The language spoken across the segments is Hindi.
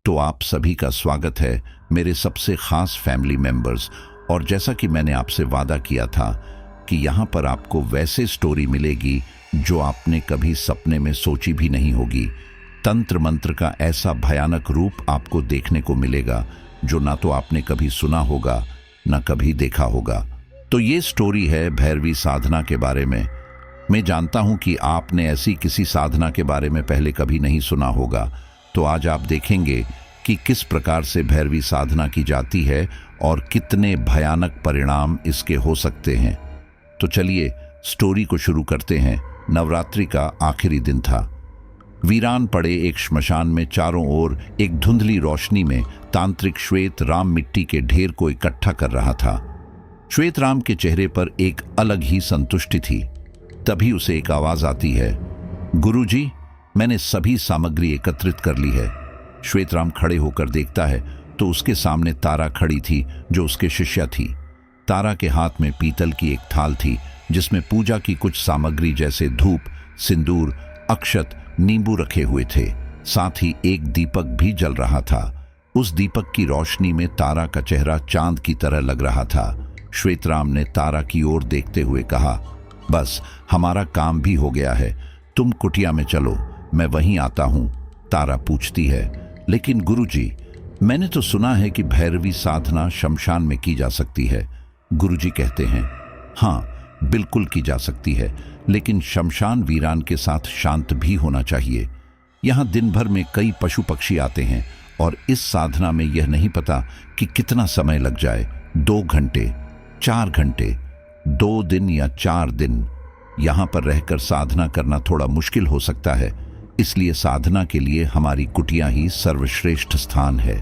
तो आप सभी का स्वागत है मेरे सबसे खास फैमिली मेंबर्स। और जैसा कि मैंने आपसे वादा किया था कि यहाँ पर आपको वैसे स्टोरी मिलेगी जो आपने कभी सपने में सोची भी नहीं होगी। तंत्र मंत्र का ऐसा भयानक रूप आपको देखने को मिलेगा जो ना तो आपने कभी सुना होगा ना कभी देखा होगा। तो ये स्टोरी है भैरवी साधना के बारे में। मैं जानता हूँ कि आपने ऐसी किसी साधना के बारे में पहले कभी नहीं सुना होगा। तो आज आप देखेंगे कि किस प्रकार से भैरवी साधना की जाती है और कितने भयानक परिणाम इसके हो सकते हैं। तो चलिए स्टोरी को शुरू करते हैं। नवरात्रि का आखिरी दिन था। वीरान पड़े एक श्मशान में चारों ओर एक धुंधली रोशनी में तांत्रिक श्वेत राम मिट्टी के ढेर को इकट्ठा कर रहा था। श्वेत राम के चेहरे पर एक अलग ही संतुष्टि थी। तभी उसे एक आवाज आती है, गुरुजी, मैंने सभी सामग्री एकत्रित कर ली है। श्वेतराम खड़े होकर देखता है तो उसके सामने तारा खड़ी थी जो उसके शिष्या थी। तारा के हाथ में पीतल की एक थाल थी जिसमें पूजा की कुछ सामग्री जैसे धूप, सिंदूर, अक्षत, नींबू रखे हुए थे। साथ ही एक दीपक भी जल रहा था। उस दीपक की रोशनी में तारा का चेहरा चांद की तरह लग रहा था। श्वेतराम ने तारा की ओर देखते हुए कहा, बस हमारा काम भी हो गया है, तुम कुटिया में चलो, मैं वहीं आता हूं। तारा पूछती है, लेकिन गुरुजी, मैंने तो सुना है कि भैरवी साधना शमशान में की जा सकती है। गुरुजी कहते हैं, हाँ बिल्कुल की जा सकती है, लेकिन शमशान वीरान के साथ शांत भी होना चाहिए। यहाँ दिन भर में कई पशु पक्षी आते हैं और इस साधना में यह नहीं पता कि कितना समय लग जाए। 2 घंटे, 4 घंटे, 2 दिन या 4 दिन यहाँ पर रहकर साधना करना थोड़ा मुश्किल हो सकता है। इसलिए साधना के लिए हमारी कुटिया ही सर्वश्रेष्ठ स्थान है।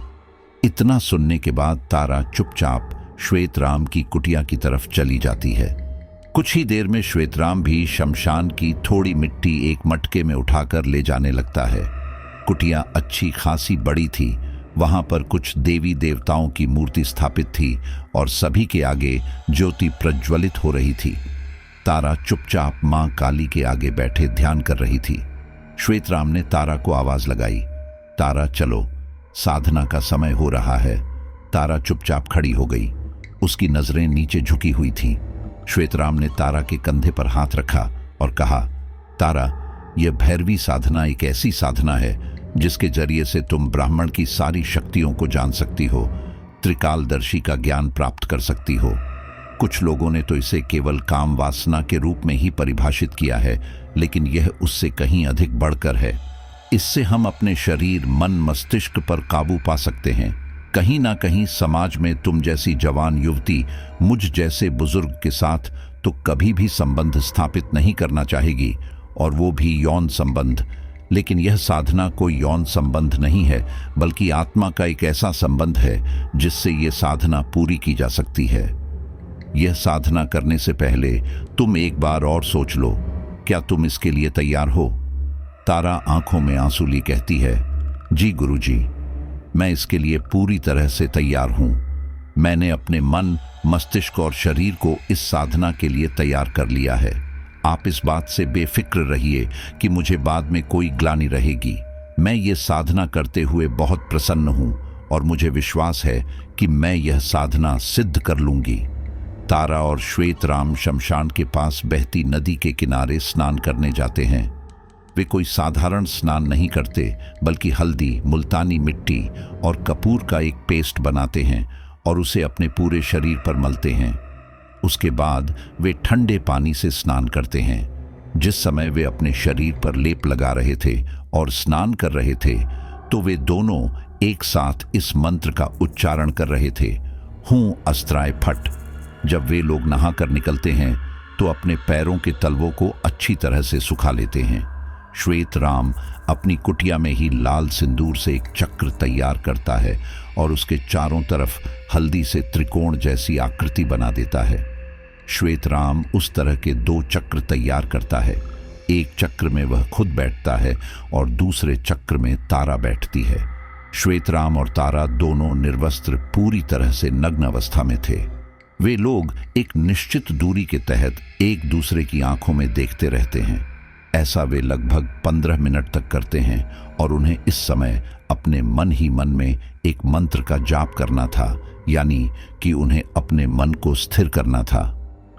इतना सुनने के बाद तारा चुपचाप श्वेतराम की कुटिया की तरफ चली जाती है। कुछ ही देर में श्वेतराम भी शमशान की थोड़ी मिट्टी एक मटके में उठाकर ले जाने लगता है। कुटिया अच्छी खासी बड़ी थी। वहां पर कुछ देवी देवताओं की मूर्ति स्थापित थी और सभी के आगे ज्योति प्रज्वलित हो रही थी। तारा चुपचाप मां काली के आगे बैठे ध्यान कर रही थी। श्वेतराम ने तारा को आवाज लगाई, तारा चलो, साधना का समय हो रहा है। तारा चुपचाप खड़ी हो गई। उसकी नजरें नीचे झुकी हुई थीं। श्वेतराम ने तारा के कंधे पर हाथ रखा और कहा, तारा, यह भैरवी साधना एक ऐसी साधना है जिसके जरिए से तुम ब्राह्मण की सारी शक्तियों को जान सकती हो, त्रिकालदर्शी का ज्ञान प्राप्त कर सकती हो। कुछ लोगों ने तो इसे केवल काम वासना के रूप में ही परिभाषित किया है, लेकिन यह उससे कहीं अधिक बढ़कर है। इससे हम अपने शरीर, मन, मस्तिष्क पर काबू पा सकते हैं। कहीं ना कहीं समाज में तुम जैसी जवान युवती मुझ जैसे बुजुर्ग के साथ तो कभी भी संबंध स्थापित नहीं करना चाहेगी, और वो भी यौन संबंध। लेकिन यह साधना कोई यौन संबंध नहीं है, बल्कि आत्मा का एक ऐसा संबंध है जिससे यह साधना पूरी की जा सकती है। यह साधना करने से पहले तुम एक बार और सोच लो, क्या तुम इसके लिए तैयार हो? तारा आंखों में आंसू ली कहती है, जी गुरुजी, मैं इसके लिए पूरी तरह से तैयार हूं। मैंने अपने मन, मस्तिष्क और शरीर को इस साधना के लिए तैयार कर लिया है। आप इस बात से बेफिक्र रहिए कि मुझे बाद में कोई ग्लानि रहेगी। मैं ये साधना करते हुए बहुत प्रसन्न हूं और मुझे विश्वास है कि मैं यह साधना सिद्ध कर लूंगी। तारा और श्वेतराम शमशान के पास बहती नदी के किनारे स्नान करने जाते हैं। वे कोई साधारण स्नान नहीं करते, बल्कि हल्दी, मुल्तानी मिट्टी और कपूर का एक पेस्ट बनाते हैं और उसे अपने पूरे शरीर पर मलते हैं। उसके बाद वे ठंडे पानी से स्नान करते हैं। जिस समय वे अपने शरीर पर लेप लगा रहे थे और स्नान कर रहे थे, तो वे दोनों एक साथ इस मंत्र का उच्चारण कर रहे थे, हूं अस्त्राय फट। जब वे लोग नहाकर निकलते हैं तो अपने पैरों के तलवों को अच्छी तरह से सुखा लेते हैं। श्वेतराम अपनी कुटिया में ही लाल सिंदूर से एक चक्र तैयार करता है और उसके चारों तरफ हल्दी से त्रिकोण जैसी आकृति बना देता है। श्वेतराम उस तरह के 2 चक्र तैयार करता है। एक चक्र में वह खुद बैठता है और दूसरे चक्र में तारा बैठती है। श्वेतराम और तारा दोनों निर्वस्त्र, पूरी तरह से नग्न अवस्था में थे। वे लोग एक निश्चित दूरी के तहत एक दूसरे की आंखों में देखते रहते हैं। ऐसा वे लगभग 15 मिनट तक करते हैं और उन्हें इस समय अपने मन ही मन में एक मंत्र का जाप करना था, यानी कि उन्हें अपने मन को स्थिर करना था।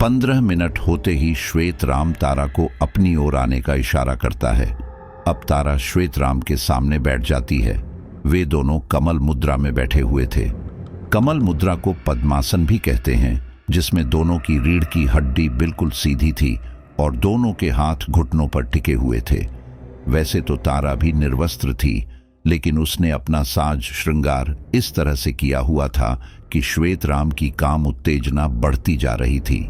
15 मिनट होते ही श्वेत राम तारा को अपनी ओर आने का इशारा करता है। अब तारा श्वेत राम के सामने बैठ जाती है। वे दोनों कमल मुद्रा में बैठे हुए थे। कमल मुद्रा को पद्मासन भी कहते हैं, जिसमें दोनों की रीढ़ की हड्डी बिल्कुल सीधी थी और दोनों के हाथ घुटनों पर टिके हुए थे। वैसे तो तारा भी निर्वस्त्र थी, लेकिन उसने अपना साज श्रृंगार इस तरह से किया हुआ था कि श्वेत राम की काम उत्तेजना बढ़ती जा रही थी।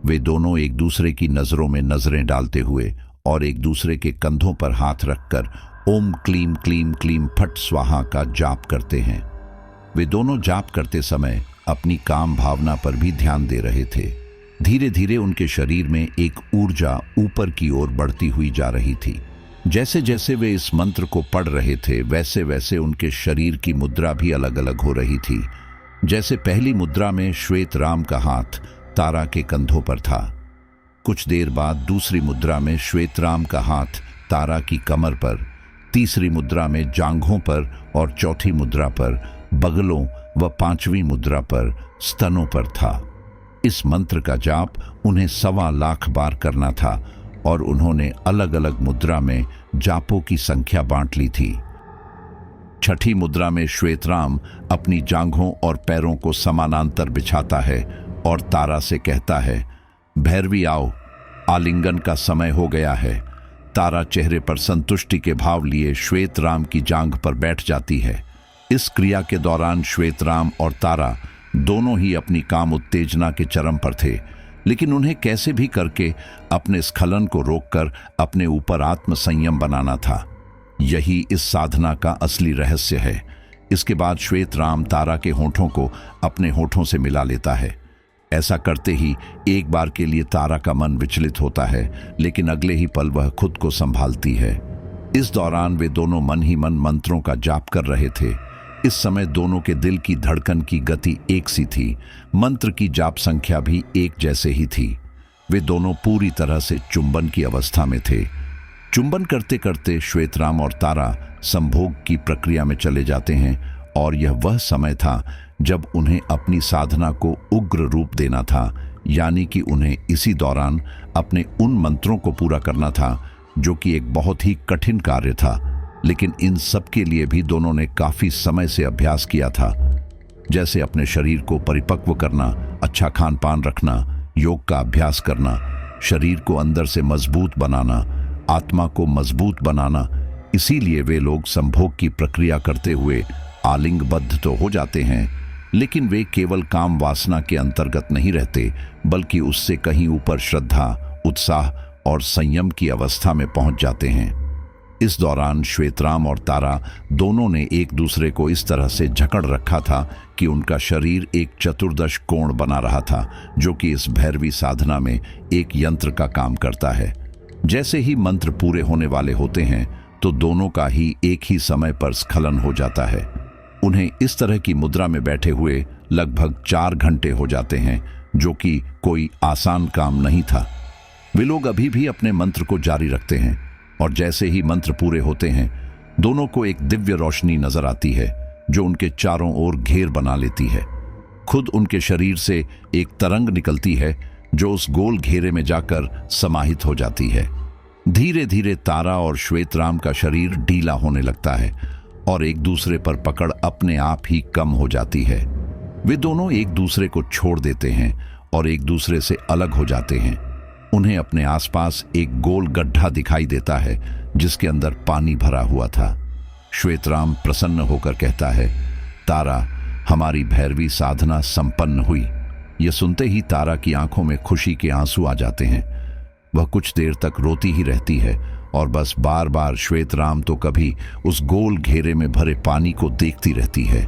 वे दोनों एक दूसरे की नजरों में नजरें डालते हुए और एक दूसरे के कंधों पर हाथ रखकर ओम क्लीम क्लीम क्लीम फट स्वाहा का जाप करते हैं। वे दोनों जाप करते समय अपनी काम भावना पर भी ध्यान दे रहे थे। धीरे धीरे उनके शरीर में एक ऊर्जा ऊपर की ओर बढ़ती हुई जा रही थी। जैसे जैसे वे इस मंत्र को पढ़ रहे थे, वैसे वैसे उनके शरीर की मुद्रा भी अलग अलग हो रही थी। जैसे पहली मुद्रा में श्वेत राम का हाथ तारा के कंधों पर था। कुछ देर बाद दूसरी मुद्रा में श्वेत राम का हाथ तारा की कमर पर, तीसरी मुद्रा में जांघों पर और चौथी मुद्रा पर बगलों व पांचवी मुद्रा पर स्तनों पर था। इस मंत्र का जाप उन्हें 1.25 लाख बार करना था और उन्होंने अलग अलग मुद्रा में जापों की संख्या बांट ली थी। छठी मुद्रा में श्वेतराम अपनी जांघों और पैरों को समानांतर बिछाता है और तारा से कहता है, भैरवी आओ, आलिंगन का समय हो गया है। तारा चेहरे पर संतुष्टि के भाव लिए श्वेतराम की जांघ पर बैठ जाती है। इस क्रिया के दौरान श्वेतराम और तारा दोनों ही अपनी काम उत्तेजना के चरम पर थे, लेकिन उन्हें कैसे भी करके अपने स्खलन को रोककर अपने ऊपर आत्म संयम बनाना था। यही इस साधना का असली रहस्य है। इसके बाद श्वेतराम तारा के होठों को अपने होठों से मिला लेता है। ऐसा करते ही एक बार के लिए तारा का मन विचलित होता है, लेकिन अगले ही पल वह खुद को संभालती है। इस दौरान वे दोनों मन ही मन मंत्रों का जाप कर रहे थे। इस समय दोनों के दिल की धड़कन की गति एक सी थी, मंत्र की जाप संख्या भी एक जैसे ही थी। वे दोनों पूरी तरह से चुंबन की अवस्था में थे। चुंबन करते करते श्वेतराम और तारा संभोग की प्रक्रिया में चले जाते हैं और यह वह समय था जब उन्हें अपनी साधना को उग्र रूप देना था, यानी कि उन्हें इसी दौरान अपने उन मंत्रों को पूरा करना था जो कि एक बहुत ही कठिन कार्य था। लेकिन इन सब के लिए भी दोनों ने काफी समय से अभ्यास किया था, जैसे अपने शरीर को परिपक्व करना, अच्छा खान पान रखना, योग का अभ्यास करना, शरीर को अंदर से मजबूत बनाना, आत्मा को मजबूत बनाना। इसीलिए वे लोग संभोग की प्रक्रिया करते हुए आलिंगबद्ध तो हो जाते हैं, लेकिन वे केवल काम वासना के अंतर्गत नहीं रहते, बल्कि उससे कहीं ऊपर श्रद्धा, उत्साह और संयम की अवस्था में पहुंच जाते हैं। इस दौरान श्वेतराम और तारा दोनों ने एक दूसरे को इस तरह से जकड़ रखा था कि उनका शरीर एक चतुर्दश कोण बना रहा था, जो कि इस भैरवी साधना में एक यंत्र का काम करता है। जैसे ही मंत्र पूरे होने वाले होते हैं तो दोनों का ही एक ही समय पर स्खलन हो जाता है। उन्हें इस तरह की मुद्रा में बैठे हुए लगभग 4 घंटे हो जाते हैं, जो कि कोई आसान काम नहीं था। वे लोग अभी भी अपने मंत्र को जारी रखते हैं और जैसे ही मंत्र पूरे होते हैं दोनों को एक दिव्य रोशनी नजर आती है जो उनके चारों ओर घेर बना लेती है। खुद उनके शरीर से एक तरंग निकलती है जो उस गोल घेरे में जाकर समाहित हो जाती है। धीरे धीरे तारा और श्वेतराम का शरीर ढीला होने लगता है और एक दूसरे पर पकड़ अपने आप ही कम हो जाती है। वे दोनों एक दूसरे को छोड़ देते हैं और एक दूसरे से अलग हो जाते हैं। उन्हें अपने आसपास एक गोल गड्ढा दिखाई देता है जिसके अंदर पानी भरा हुआ था। श्वेतराम प्रसन्न होकर कहता है, तारा, हमारी भैरवी साधना संपन्न हुई। यह सुनते ही तारा की आंखों में खुशी के आंसू आ जाते हैं। वह कुछ देर तक रोती ही रहती है और बस बार बार श्वेतराम तो कभी उस गोल घेरे में भरे पानी को देखती रहती है।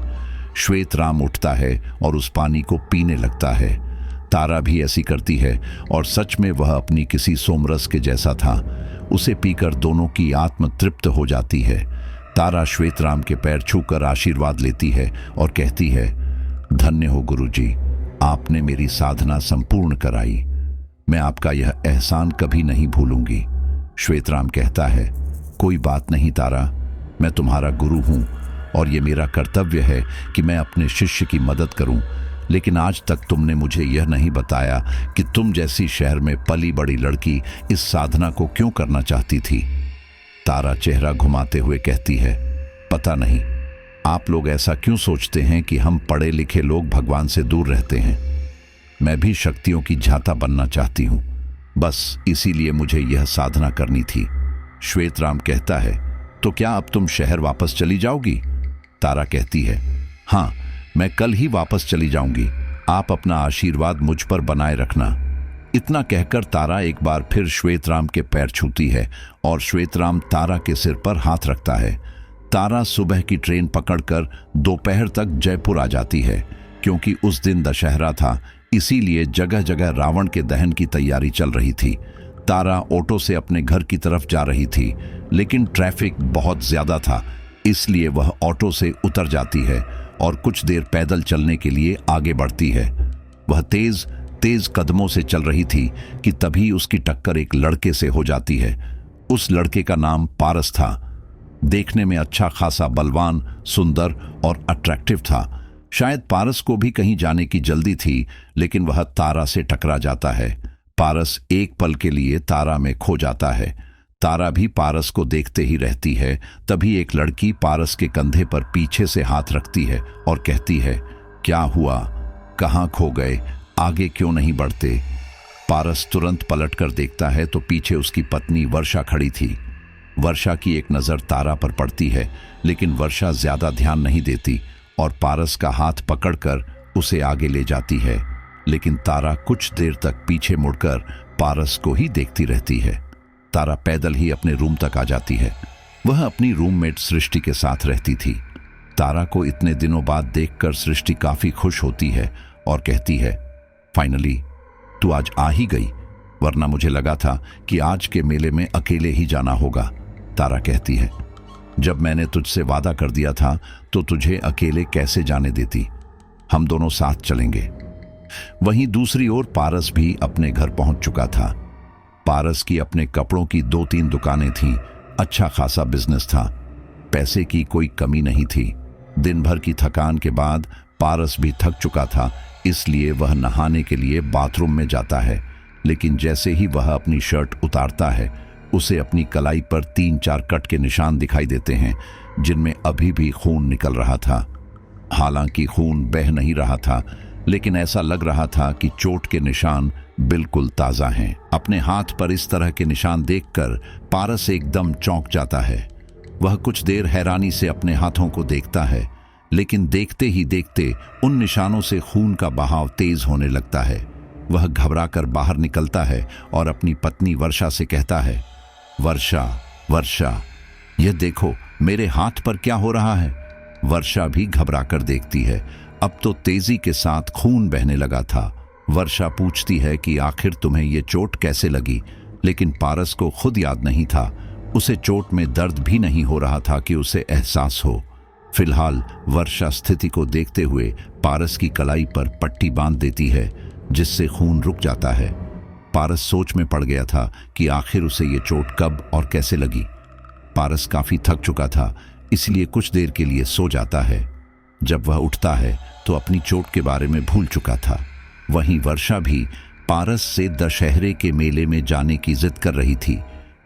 श्वेतराम उठता है और उस पानी को पीने लगता है। तारा भी ऐसी करती है और सच में वह अपनी किसी सोमरस के जैसा था। उसे पीकर दोनों की आत्म तृप्त हो जाती है। तारा श्वेतराम के पैर छूकर आशीर्वाद लेती है और कहती है, धन्य हो गुरुजी, आपने मेरी साधना संपूर्ण कराई। मैं आपका यह एहसान कभी नहीं भूलूंगी। श्वेतराम कहता है, कोई बात नहीं तारा, मैं तुम्हारा गुरु हूं और ये मेरा कर्तव्य है कि मैं अपने शिष्य की मदद करूं, लेकिन आज तक तुमने मुझे यह नहीं बताया कि तुम जैसी शहर में पली बड़ी लड़की इस साधना को क्यों करना चाहती थी। तारा चेहरा घुमाते हुए कहती है, पता नहीं, आप लोग ऐसा क्यों सोचते हैं कि हम पढ़े लिखे लोग भगवान से दूर रहते हैं। मैं भी शक्तियों की झाता बनना चाहती हूं, बस इसीलिए मुझे यह साधना करनी थी। श्वेतराम कहता है, तो क्या अब तुम शहर वापस चली जाओगी? तारा कहती है, हाँ, मैं कल ही वापस चली जाऊंगी। आप अपना आशीर्वाद मुझ पर बनाए रखना। इतना कहकर तारा एक बार फिर श्वेतराम के पैर छूती है और श्वेतराम तारा के सिर पर हाथ रखता है। तारा सुबह की ट्रेन पकड़कर दोपहर तक जयपुर आ जाती है। क्योंकि उस दिन दशहरा था, इसीलिए जगह जगह रावण के दहन की तैयारी चल रही थी। तारा ऑटो से अपने घर की तरफ जा रही थी, लेकिन ट्रैफिक बहुत ज्यादा था, इसलिए वह ऑटो से उतर जाती है और कुछ देर पैदल चलने के लिए आगे बढ़ती है। वह तेज तेज कदमों से चल रही थी कि तभी उसकी टक्कर एक लड़के से हो जाती है। उस लड़के का नाम पारस था। देखने में अच्छा खासा बलवान, सुंदर और अट्रैक्टिव था। शायद पारस को भी कहीं जाने की जल्दी थी, लेकिन वह तारा से टकरा जाता है। पारस एक पल के लिए तारा में खो जाता है। तारा भी पारस को देखते ही रहती है। तभी एक लड़की पारस के कंधे पर पीछे से हाथ रखती है और कहती है, क्या हुआ, कहाँ खो गए, आगे क्यों नहीं बढ़ते? पारस तुरंत पलटकर देखता है तो पीछे उसकी पत्नी वर्षा खड़ी थी। वर्षा की एक नज़र तारा पर पड़ती है, लेकिन वर्षा ज्यादा ध्यान नहीं देती और पारस का हाथ पकड़कर उसे आगे ले जाती है। लेकिन तारा कुछ देर तक पीछे मुड़कर पारस को ही देखती रहती है। तारा पैदल ही अपने रूम तक आ जाती है। वह अपनी रूममेट सृष्टि के साथ रहती थी। तारा को इतने दिनों बाद देखकर सृष्टि काफी खुश होती है और कहती है, फाइनली तू आज आ ही गई, वरना मुझे लगा था कि आज के मेले में अकेले ही जाना होगा। तारा कहती है, जब मैंने तुझसे वादा कर दिया था तो तुझे अकेले कैसे जाने देती, हम दोनों साथ चलेंगे। वहीं दूसरी ओर पारस भी अपने घर पहुंच चुका था। पारस की अपने कपड़ों की 2-3 दुकानें थीं। अच्छा खासा बिजनेस था, पैसे की कोई कमी नहीं थी। दिन भर की थकान के बाद पारस भी थक चुका था, इसलिए वह नहाने के लिए बाथरूम में जाता है। लेकिन जैसे ही वह अपनी शर्ट उतारता है, उसे अपनी कलाई पर 3-4 कट के निशान दिखाई देते हैं, जिनमें अभी भी खून निकल रहा था। हालांकि खून बह नहीं रहा था, लेकिन ऐसा लग रहा था कि चोट के निशान बिल्कुल ताजा हैं। अपने हाथ पर इस तरह के निशान देखकर पारस एकदम चौंक जाता है। वह कुछ देर हैरानी से अपने हाथों को देखता है, लेकिन देखते ही देखते उन निशानों से खून का बहाव तेज होने लगता है। वह घबराकर बाहर निकलता है और अपनी पत्नी वर्षा से कहता है, वर्षा, वर्षा, यह देखो मेरे हाथ पर क्या हो रहा है। वर्षा भी घबराकर देखती है। अब तो तेजी के साथ खून बहने लगा था। वर्षा पूछती है कि आखिर तुम्हें ये चोट कैसे लगी, लेकिन पारस को खुद याद नहीं था। उसे चोट में दर्द भी नहीं हो रहा था कि उसे एहसास हो। फिलहाल वर्षा स्थिति को देखते हुए पारस की कलाई पर पट्टी बांध देती है, जिससे खून रुक जाता है। पारस सोच में पड़ गया था कि आखिर उसे ये चोट कब और कैसे लगी। पारस काफी थक चुका था, इसलिए कुछ देर के लिए सो जाता है। जब वह उठता है तो अपनी चोट के बारे में भूल चुका था। वहीं वर्षा भी पारस से दशहरे के मेले में जाने की जिद कर रही थी।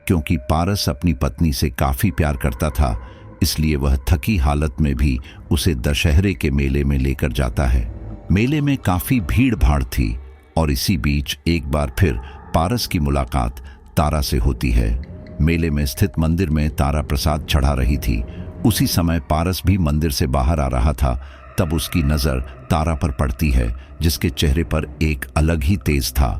क्योंकि पारस अपनी पत्नी से काफी प्यार करता था, इसलिए वह थकी हालत में भी उसे दशहरे के मेले में लेकर जाता है। मेले में काफी भीड़ भाड़ थी और इसी बीच एक बार फिर पारस की मुलाकात तारा से होती है। मेले में स्थित मंदिर में तारा प्रसाद चढ़ा रही थी। उसी समय पारस भी मंदिर से बाहर आ रहा था। तब उसकी नजर तारा पर पड़ती है, जिसके चेहरे पर एक अलग ही तेज था।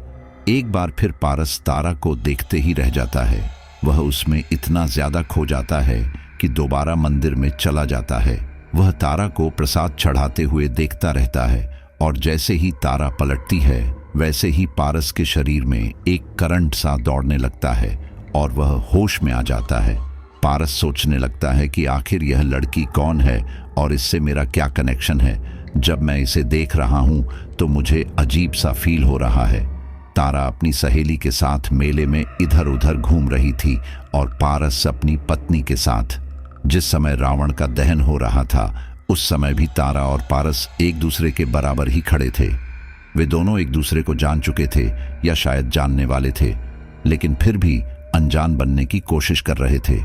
एक बार फिर पारस तारा को देखते ही रह जाता है। वह उसमें इतना ज्यादा खो जाता है कि दोबारा मंदिर में चला जाता है। वह तारा को प्रसाद चढ़ाते हुए देखता रहता है और जैसे ही तारा पलटती है, वैसे ही पारस के शरीर में एक करंट सा दौड़ने लगता है और वह होश में आ जाता है। पारस सोचने लगता है कि आखिर यह लड़की कौन है और इससे मेरा क्या कनेक्शन है। जब मैं इसे देख रहा हूं तो मुझे अजीब सा फील हो रहा है। तारा अपनी सहेली के साथ मेले में इधर उधर घूम रही थी और पारस अपनी पत्नी के साथ। जिस समय रावण का दहन हो रहा था उस समय भी तारा और पारस एक दूसरे के बराबर ही खड़े थे। वे दोनों एक दूसरे को जान चुके थे या शायद जानने वाले थे, लेकिन फिर भी अनजान बनने की कोशिश कर रहे थे।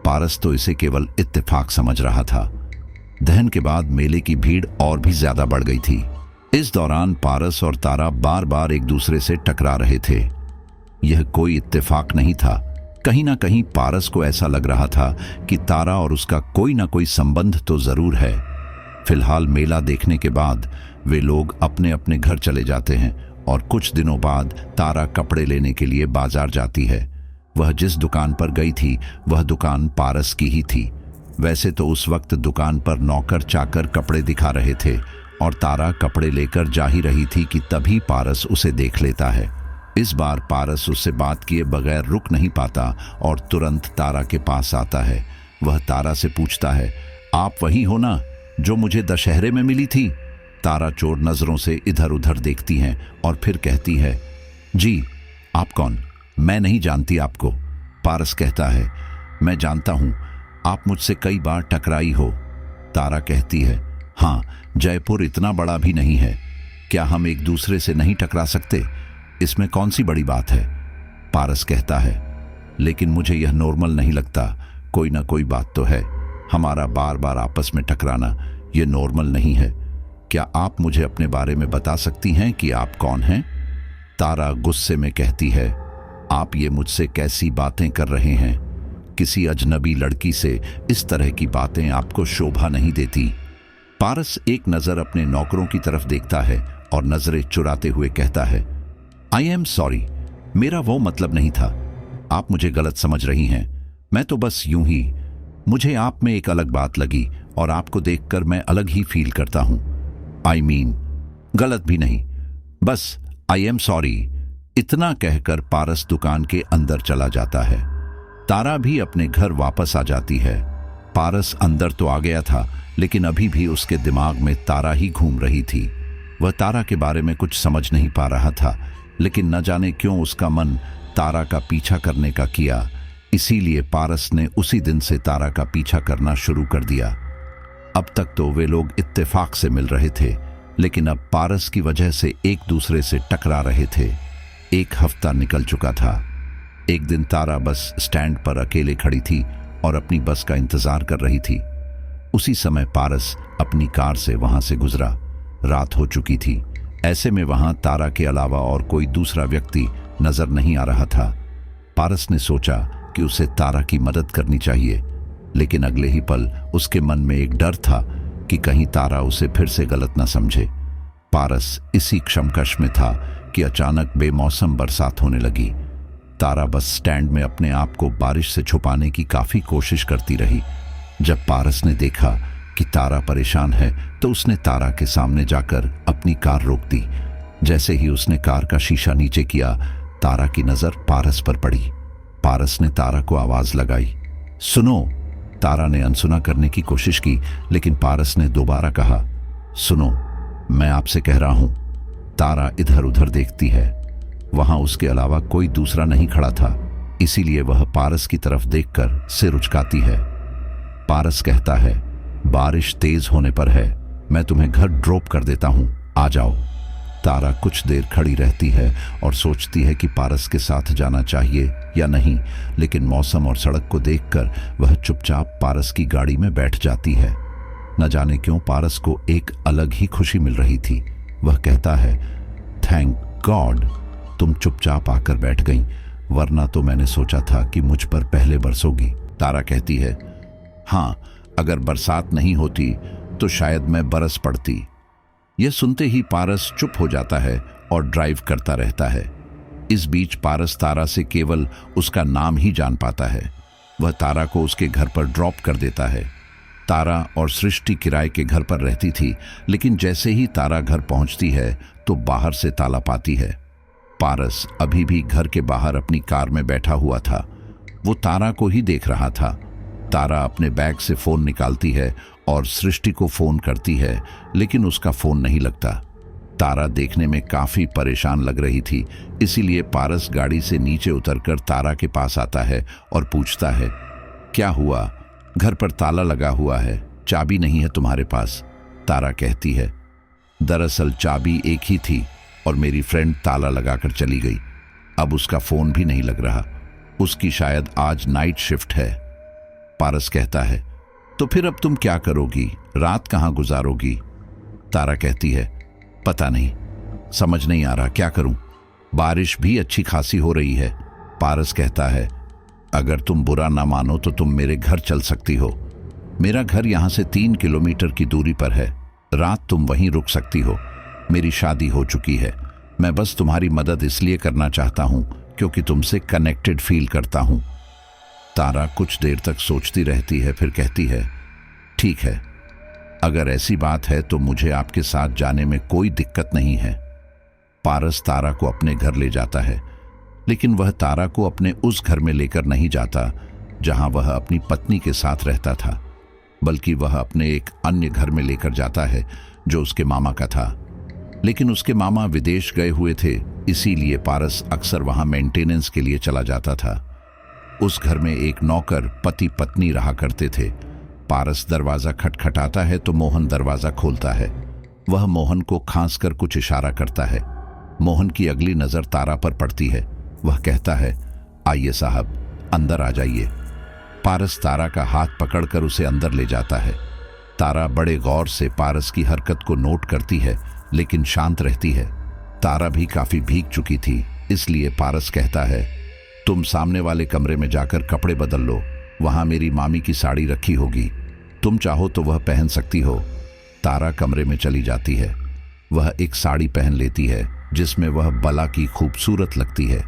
पारस तो इसे केवल इत्तेफाक समझ रहा था। दहन के बाद मेले की भीड़ और भी ज्यादा बढ़ गई थी। इस दौरान पारस और तारा बार बार एक दूसरे से टकरा रहे थे। यह कोई इत्तेफाक नहीं था। कहीं ना कहीं पारस को ऐसा लग रहा था कि तारा और उसका कोई ना कोई संबंध तो जरूर है। फिलहाल मेला देखने के बाद वे लोग अपने अपने घर चले जाते हैं और कुछ दिनों बाद तारा कपड़े लेने के लिए बाजार जाती है। वह जिस दुकान पर गई थी वह दुकान पारस की ही थी। वैसे तो उस वक्त दुकान पर नौकर चाकर कपड़े दिखा रहे थे और तारा कपड़े लेकर जा ही रही थी कि तभी पारस उसे देख लेता है। इस बार पारस उससे बात किए बगैर रुक नहीं पाता और तुरंत तारा के पास आता है। वह तारा से पूछता है, आप वही हो ना जो मुझे दशहरे में मिली थी? तारा चोर नजरों से इधर उधर देखती हैं और फिर कहती है, जी आप कौन? मैं नहीं जानती आपको। पारस कहता है, मैं जानता हूं, आप मुझसे कई बार टकराई हो। तारा कहती है, हाँ, जयपुर इतना बड़ा भी नहीं है, क्या हम एक दूसरे से नहीं टकरा सकते? इसमें कौन सी बड़ी बात है? पारस कहता है, लेकिन मुझे यह नॉर्मल नहीं लगता। कोई ना कोई बात तो है। हमारा बार बार आपस में टकराना यह नॉर्मल नहीं है। क्या आप मुझे अपने बारे में बता सकती हैं कि आप कौन हैं? तारा गुस्से में कहती है, आप ये मुझसे कैसी बातें कर रहे हैं? किसी अजनबी लड़की से इस तरह की बातें आपको शोभा नहीं देती। पारस एक नजर अपने नौकरों की तरफ देखता है और नजरें चुराते हुए कहता है, आई एम सॉरी, मेरा वो मतलब नहीं था। आप मुझे गलत समझ रही हैं। मैं तो बस यूं ही, मुझे आप में एक अलग बात लगी और आपको देखकर मैं अलग ही फील करता हूं। आई मीन, गलत भी नहीं, बस आई एम सॉरी। इतना कहकर पारस दुकान के अंदर चला जाता है। तारा भी अपने घर वापस आ जाती है। पारस अंदर तो आ गया था, लेकिन अभी भी उसके दिमाग में तारा ही घूम रही थी। वह तारा के बारे में कुछ समझ नहीं पा रहा था, लेकिन न जाने क्यों उसका मन तारा का पीछा करने का किया। इसीलिए पारस ने उसी दिन से तारा का पीछा करना शुरू कर दिया। अब तक तो वे लोग इत्तेफाक से मिल रहे थे, लेकिन अब पारस की वजह से एक दूसरे से टकरा रहे थे। एक हफ्ता निकल चुका था। एक दिन तारा बस स्टैंड पर अकेले खड़ी थी और अपनी बस का इंतजार कर रही थी। उसी समय पारस अपनी कार से वहां से गुजरा। रात हो चुकी थी। ऐसे में वहां तारा के अलावा और कोई दूसरा व्यक्ति नजर नहीं आ रहा था। पारस ने सोचा कि उसे तारा की मदद करनी चाहिए, लेकिन अगले ही पल उसके मन में एक डर था कि कहीं तारा उसे फिर से गलत न समझे। पारस इसी क्षमकश में था कि अचानक बेमौसम बरसात होने लगी। तारा बस स्टैंड में अपने आप को बारिश से छुपाने की काफी कोशिश करती रही। जब पारस ने देखा कि तारा परेशान है तो उसने तारा के सामने जाकर अपनी कार रोक दी। जैसे ही उसने कार का शीशा नीचे किया, तारा की नजर पारस पर पड़ी। पारस ने तारा को आवाज लगाई, सुनो। तारा ने अनसुना करने की कोशिश की, लेकिन पारस ने दोबारा कहा, सुनो, मैं आपसे कह रहा हूं। तारा इधर उधर देखती है। वहां उसके अलावा कोई दूसरा नहीं खड़ा था, इसीलिए वह पारस की तरफ देखकर सिर उचकाती है। पारस कहता है, बारिश तेज होने पर है, मैं तुम्हें घर ड्रॉप कर देता हूं, आ जाओ। तारा कुछ देर खड़ी रहती है और सोचती है कि पारस के साथ जाना चाहिए या नहीं, लेकिन मौसम और सड़क को देखकर वह चुपचाप पारस की गाड़ी में बैठ जाती है। न जाने क्यों पारस को एक अलग ही खुशी मिल रही थी। वह कहता है, थैंक गॉड तुम चुपचाप आकर बैठ गई, वरना तो मैंने सोचा था कि मुझ पर पहले बरसोगी। तारा कहती है, हाँ, अगर बरसात नहीं होती तो शायद मैं बरस पड़ती। यह सुनते ही पारस चुप हो जाता है और ड्राइव करता रहता है। इस बीच पारस तारा से केवल उसका नाम ही जान पाता है। वह तारा को उसके घर पर ड्रॉप कर देता है। तारा और सृष्टि किराए के घर पर रहती थी, लेकिन जैसे ही तारा घर पहुंचती है तो बाहर से ताला पाती है। पारस अभी भी घर के बाहर अपनी कार में बैठा हुआ था। वो तारा को ही देख रहा था। तारा अपने बैग से फोन निकालती है और सृष्टि को फोन करती है, लेकिन उसका फोन नहीं लगता। तारा देखने में काफी परेशान लग रही थी, इसीलिए पारस गाड़ी से नीचे उतरकर तारा के पास आता है और पूछता है, क्या हुआ? घर पर ताला लगा हुआ है, चाबी नहीं है तुम्हारे पास? तारा कहती है, दरअसल चाबी एक ही थी और मेरी फ्रेंड ताला लगाकर चली गई। अब उसका फोन भी नहीं लग रहा, उसकी शायद आज नाइट शिफ्ट है। पारस कहता है, तो फिर अब तुम क्या करोगी? रात कहाँ गुजारोगी? तारा कहती है, पता नहीं, समझ नहीं आ रहा क्या करूं। बारिश भी अच्छी खासी हो रही है। पारस कहता है, अगर तुम बुरा ना मानो तो तुम मेरे घर चल सकती हो। मेरा घर यहां से 3 किलोमीटर की दूरी पर है। रात तुम वहीं रुक सकती हो। मेरी शादी हो चुकी है। मैं बस तुम्हारी मदद इसलिए करना चाहता हूं क्योंकि तुमसे कनेक्टेड फील करता हूं। तारा कुछ देर तक सोचती रहती है, फिर कहती है, ठीक है, अगर ऐसी बात है तो मुझे आपके साथ जाने में कोई दिक्कत नहीं है। पारस तारा को अपने घर ले जाता है, लेकिन वह तारा को अपने उस घर में लेकर नहीं जाता जहां वह अपनी पत्नी के साथ रहता था, बल्कि वह अपने एक अन्य घर में लेकर जाता है जो उसके मामा का था। लेकिन उसके मामा विदेश गए हुए थे, इसीलिए पारस अक्सर वहां मेंटेनेंस के लिए चला जाता था। उस घर में एक नौकर पति पत्नी रहा करते थे। पारस दरवाजा खटखटाता है तो मोहन दरवाजा खोलता है। वह मोहन को खांस कर कुछ इशारा करता है। मोहन की अगली नजर तारा पर पड़ती है। वह कहता है, आइए साहब, अंदर आ जाइए। पारस तारा का हाथ पकड़कर उसे अंदर ले जाता है। तारा बड़े गौर से पारस की हरकत को नोट करती है, लेकिन शांत रहती है। तारा भी काफी भीग चुकी थी, इसलिए पारस कहता है, तुम सामने वाले कमरे में जाकर कपड़े बदल लो, वहां मेरी मामी की साड़ी रखी होगी, तुम चाहो तो वह पहन सकती हो। तारा कमरे में चली जाती है। वह एक साड़ी पहन लेती है जिसमें वह बला की खूबसूरत लगती है।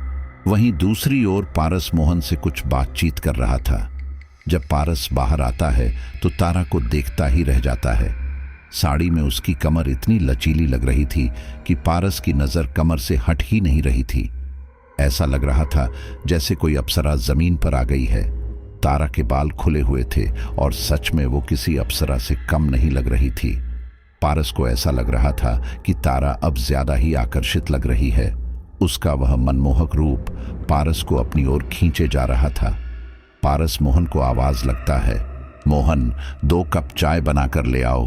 वहीं दूसरी ओर पारस मोहन से कुछ बातचीत कर रहा था। जब पारस बाहर आता है तो तारा को देखता ही रह जाता है। साड़ी में उसकी कमर इतनी लचीली लग रही थी कि पारस की नजर कमर से हट ही नहीं रही थी। ऐसा लग रहा था जैसे कोई अप्सरा जमीन पर आ गई है। तारा के बाल खुले हुए थे और सच में वो किसी अप्सरा से कम नहीं लग रही थी। पारस को ऐसा लग रहा था कि तारा अब ज्यादा ही आकर्षित लग रही है। उसका वह मनमोहक रूप पारस को अपनी ओर खींचे जा रहा था। पारस मोहन को आवाज लगता है, मोहन 2 कप चाय बनाकर ले आओ।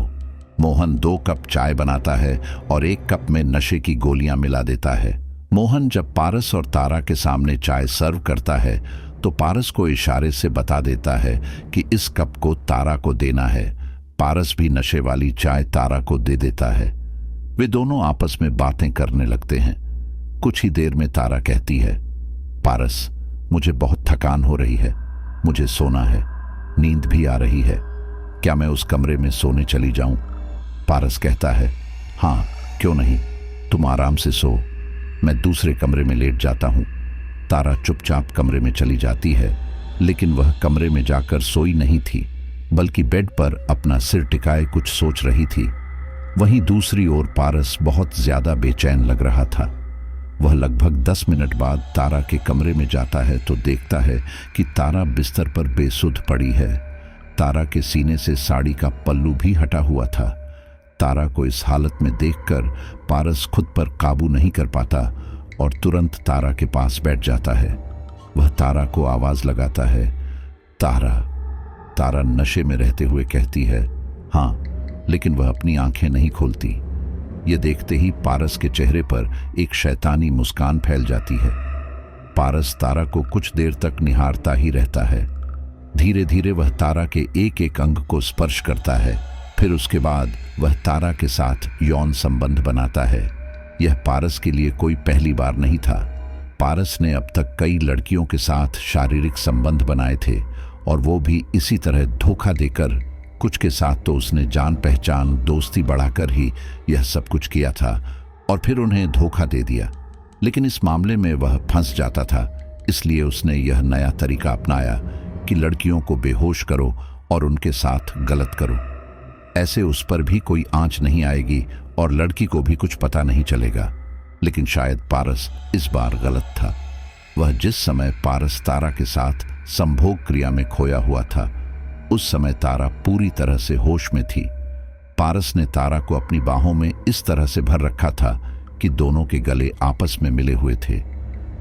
मोहन 2 कप चाय बनाता है और 1 कप में नशे की गोलियां मिला देता है। मोहन जब पारस और तारा के सामने चाय सर्व करता है तो पारस को इशारे से बता देता है कि इस कप को तारा को देना है। पारस भी नशे वाली चाय तारा को दे देता है। वे दोनों आपस में बातें करने लगते हैं। कुछ ही देर में तारा कहती है, पारस, मुझे बहुत थकान हो रही है, मुझे सोना है, नींद भी आ रही है, क्या मैं उस कमरे में सोने चली जाऊं? पारस कहता है, हाँ, क्यों नहीं, तुम आराम से सो, मैं दूसरे कमरे में लेट जाता हूं। तारा चुपचाप कमरे में चली जाती है, लेकिन वह कमरे में जाकर सोई नहीं थी, बल्कि बेड पर अपना सिर टिकाए कुछ सोच रही थी। वहीं दूसरी ओर पारस बहुत ज्यादा बेचैन लग रहा था। वह लगभग 10 मिनट बाद तारा के कमरे में जाता है तो देखता है कि तारा बिस्तर पर बेसुध पड़ी है। तारा के सीने से साड़ी का पल्लू भी हटा हुआ था। तारा को इस हालत में देखकर पारस खुद पर काबू नहीं कर पाता और तुरंत तारा के पास बैठ जाता है। वह तारा को आवाज लगाता है, तारा। तारा नशे में रहते हुए कहती है, हाँ, लेकिन वह अपनी आंखें नहीं खोलती। यह देखते ही पारस के चेहरे पर एक शैतानी मुस्कान फैल जाती है। पारस तारा को कुछ देर तक निहारता ही रहता है। धीरे धीरे वह तारा के एक एक अंग को स्पर्श करता है। फिर उसके बाद वह तारा के साथ यौन संबंध बनाता है। यह पारस के लिए कोई पहली बार नहीं था। पारस ने अब तक कई लड़कियों के साथ शारीरिक संबंध बनाए थे और वो भी इसी तरह धोखा देकर। कुछ के साथ तो उसने जान पहचान दोस्ती बढ़ाकर ही यह सब कुछ किया था और फिर उन्हें धोखा दे दिया। लेकिन इस मामले में वह फंस जाता था, इसलिए उसने यह नया तरीका अपनाया कि लड़कियों को बेहोश करो और उनके साथ गलत करो। ऐसे उस पर भी कोई आंच नहीं आएगी और लड़की को भी कुछ पता नहीं चलेगा। लेकिन शायद पारस इस बार गलत था। वह जिस समय पारस तारा के साथ संभोग क्रिया में खोया हुआ था, उस समय तारा पूरी तरह से होश में थी। पारस ने तारा को अपनी बाहों में इस तरह से भर रखा था कि दोनों के गले आपस में मिले हुए थे।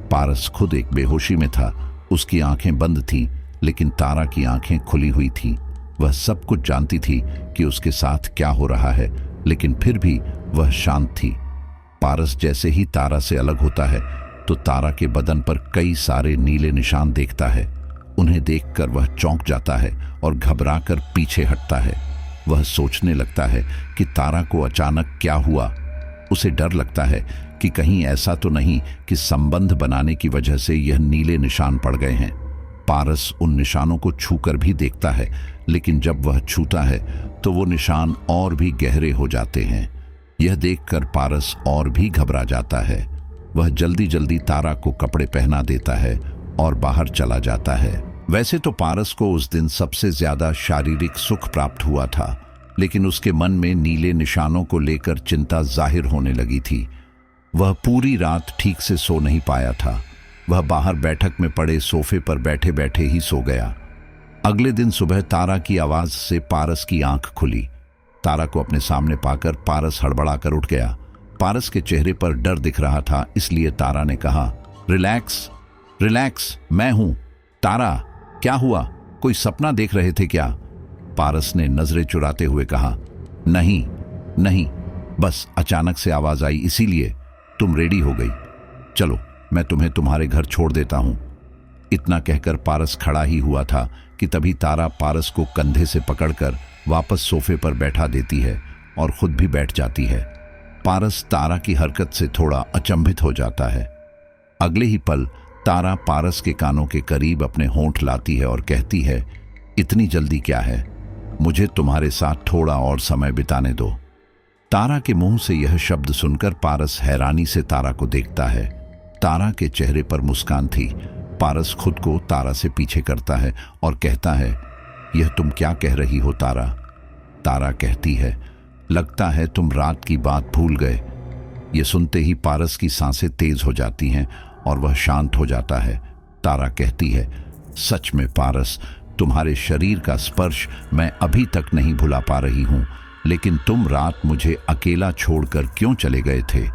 पारस खुद एक बेहोशी में था। उसकी आंखें बंद थीं, लेकिन तारा की आंखें खुली हुई थीं। वह सब कुछ जानती थी कि उसके साथ क्या हो रहा है, लेकिन फिर भी वह शांत थी। पारस जैसे ही तारा से अलग होता है तो तारा के बदन पर कई सारे नीले निशान देखता है। उन्हें देखकर वह चौंक जाता है और घबराकर पीछे हटता है। वह सोचने लगता है कि तारा को अचानक क्या हुआ। उसे डर लगता है कि कहीं ऐसा तो नहीं कि संबंध बनाने की वजह से यह नीले निशान पड़ गए हैं। पारस उन निशानों को छूकर भी देखता है, लेकिन जब वह छूता है तो वो निशान और भी गहरे हो जाते हैं। यह देखकर पारस और भी घबरा जाता है। वह जल्दी जल्दी तारा को कपड़े पहना देता है और बाहर चला जाता है। वैसे तो पारस को उस दिन सबसे ज्यादा शारीरिक सुख प्राप्त हुआ था, लेकिन उसके मन में नीले निशानों को लेकर चिंता जाहिर होने लगी थी। वह पूरी रात ठीक से सो नहीं पाया था। वह बाहर बैठक में पड़े सोफे पर बैठे बैठे ही सो गया। अगले दिन सुबह तारा की आवाज से पारस की आंख खुली। तारा को अपने सामने पाकर पारस हड़बड़ाकर उठ गया। पारस के चेहरे पर डर दिख रहा था, इसलिए तारा ने कहा, रिलैक्स रिलैक्स, मैं हूं। तारा, क्या हुआ? कोई सपना देख रहे थे क्या? पारस ने नजरें चुराते हुए कहा, नहीं नहीं, बस अचानक से आवाज आई, इसीलिए। तुम रेडी हो गई? चलो मैं तुम्हें तुम्हारे घर छोड़ देता हूं। इतना कहकर पारस खड़ा ही हुआ था कि तभी तारा पारस को कंधे से पकड़कर वापस सोफे पर बैठा देती है और खुद भी बैठ जाती है। पारस तारा की हरकत से थोड़ा अचंभित हो जाता है। अगले ही पल तारा पारस के कानों के करीब अपने होंठ लाती है और कहती है, इतनी जल्दी क्या है? मुझे तुम्हारे साथ थोड़ा और समय बिताने दो। तारा के मुंह से यह शब्द सुनकर पारस हैरानी से तारा को देखता है। तारा के चेहरे पर मुस्कान थी। पारस खुद को तारा से पीछे करता है और कहता है, यह तुम क्या कह रही हो तारा? तारा कहती है, लगता है तुम रात की बात भूल गए। ये सुनते ही पारस की सांसें तेज हो जाती हैं और वह शांत हो जाता है। तारा कहती है, सच में पारस, तुम्हारे शरीर का स्पर्श मैं अभी तक नहीं भुला पा रही हूं, लेकिन तुम रात मुझे अकेला छोड़कर क्यों चले गए थे?